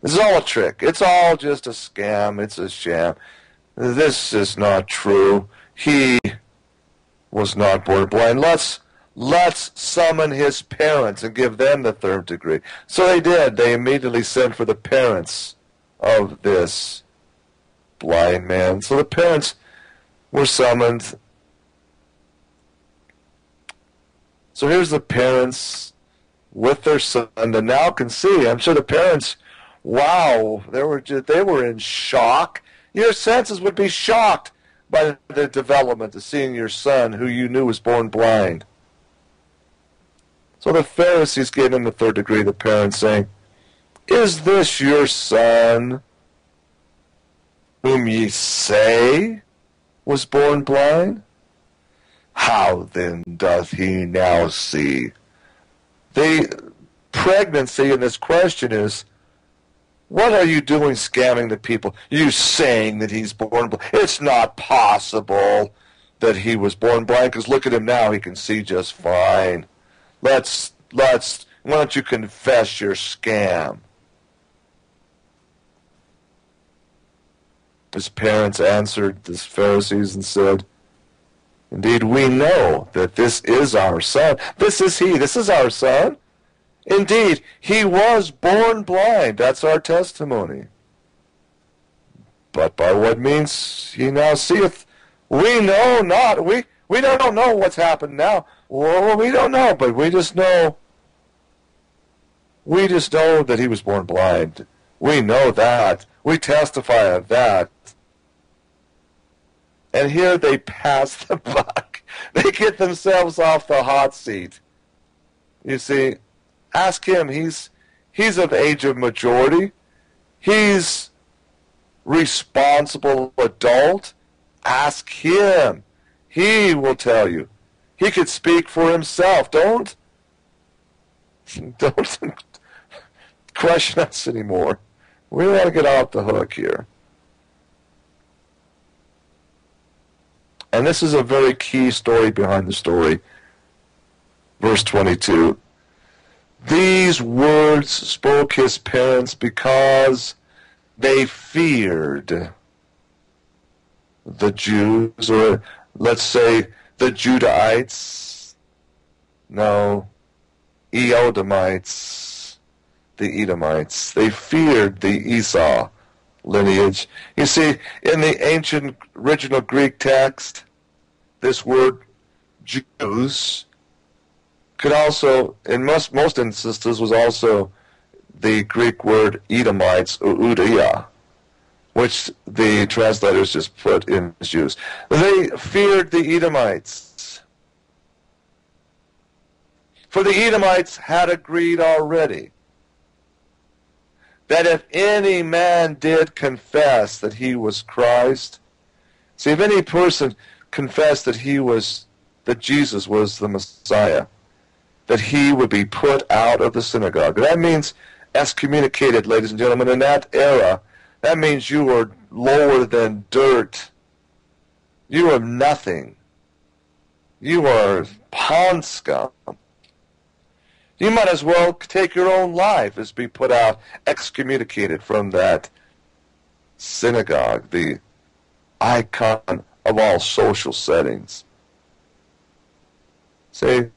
This is all a trick. It's all just a scam. It's a sham. This is not true. He was not born blind. Let's summon his parents and give them the third degree. So they did. They immediately sent for the parents of this blind man. So the parents were summoned. So here's the parents with their son that now can see. I'm sure the parents, wow, they were in shock. Your senses would be shocked by the development of seeing your son, who you knew was born blind. So the Pharisees gave him the third degree, the parents saying, is this your son, whom ye say was born blind? How then doth he now see? The pregnancy in this question is, what are you doing scamming the people? You saying that he's born blind. It's not possible that he was born blind, because look at him now, he can see just fine. Why don't you confess your scam? His parents answered the Pharisees and said, indeed, we know that this is our son. This is he. This is our son. Indeed, he was born blind. That's our testimony. But by what means he now seeth, we know not. We don't know what's happened now. Well, we don't know, but we just know that he was born blind. We know that. We testify of that. And here they pass the buck. They get themselves off the hot seat. You see, ask him. He's of age of majority. He's responsible adult. Ask him. He will tell you. He could speak for himself. Don't question us anymore. We want to get off the hook here. And this is a very key story behind the story. Verse 22. These words spoke his parents because they feared the Jews, or let's say the Judahites. No, Edomites, the Edomites. They feared the Esau lineage. You see, in the ancient original Greek text, this word Jews could also, in most instances, was also the Greek word Edomites, or Udea, which the translators just put in as Jews. They feared the Edomites. For the Edomites had agreed already that if any man did confess that he was Christ, see, if any person confessed that Jesus was the Messiah, that he would be put out of the synagogue. That means excommunicated, ladies and gentlemen. In that era, that means you were lower than dirt. You are nothing. You are pond scum. You might as well take your own life as be put out, excommunicated from that synagogue, the icon of all social settings. See,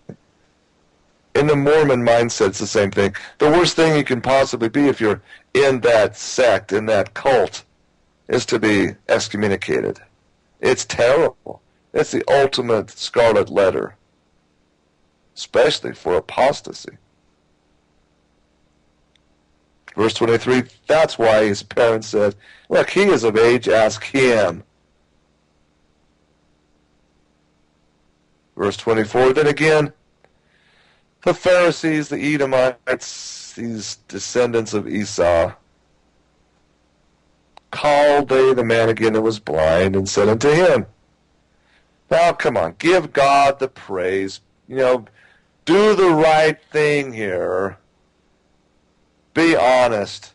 in the Mormon mindset, it's the same thing. The worst thing you can possibly be if you're in that sect, in that cult, is to be excommunicated. It's terrible. It's the ultimate scarlet letter, especially for apostasy. Verse 23, that's why his parents said, look, he is of age, ask him. Verse 24, then again, the Pharisees, the Edomites, these descendants of Esau, called they the man again that was blind and said unto him, now come on, give God the praise, do the right thing here, be honest,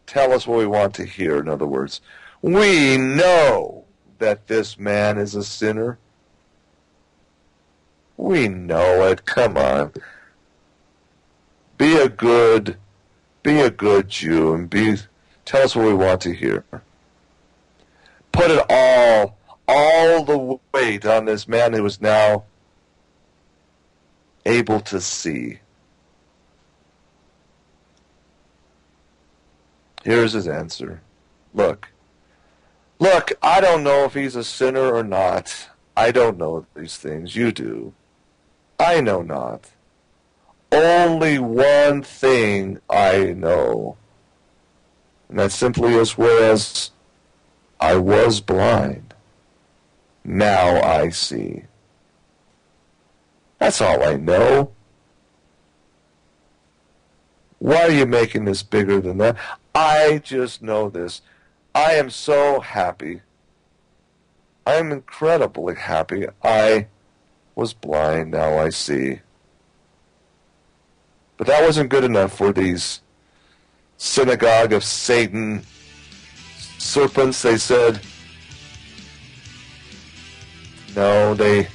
tell us what we want to hear. In other words, we know that this man is a sinner. We know it. Come on. Be a good Jew and tell us what we want to hear. Put it all the weight on this man who is now able to see. Here's his answer. Look, I don't know if he's a sinner or not. I don't know these things. You do. I know not. Only one thing I know. And that simply is, whereas I was blind, now I see. That's all I know. Why are you making this bigger than that? I just know this. I am so happy. I am incredibly happy. I was blind, now I see. But that wasn't good enough for these synagogue of Satan serpents. They said, no, they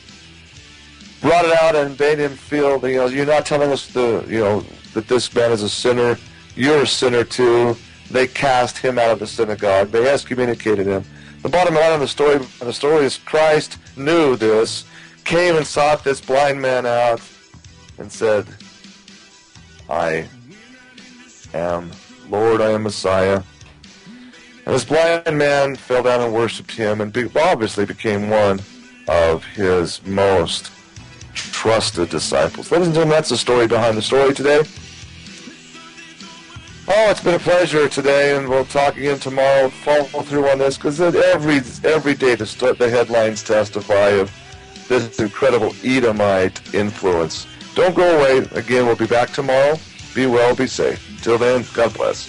brought it out and made him feel, you're not telling us that this man is a sinner. You're a sinner too. They cast him out of the synagogue. They excommunicated him. The bottom line of the story is Christ knew this, came and sought this blind man out, and said, I am Lord, I am Messiah. And this blind man fell down and worshipped him, and obviously became one of his most trusted disciples. Ladies and gentlemen, that's the story behind the story today. Oh, it's been a pleasure today, and we'll talk again tomorrow. Follow through on this, because every day the headlines testify of this incredible Edomite influence. Don't go away. Again, we'll be back tomorrow. Be well, be safe. Till then, God bless.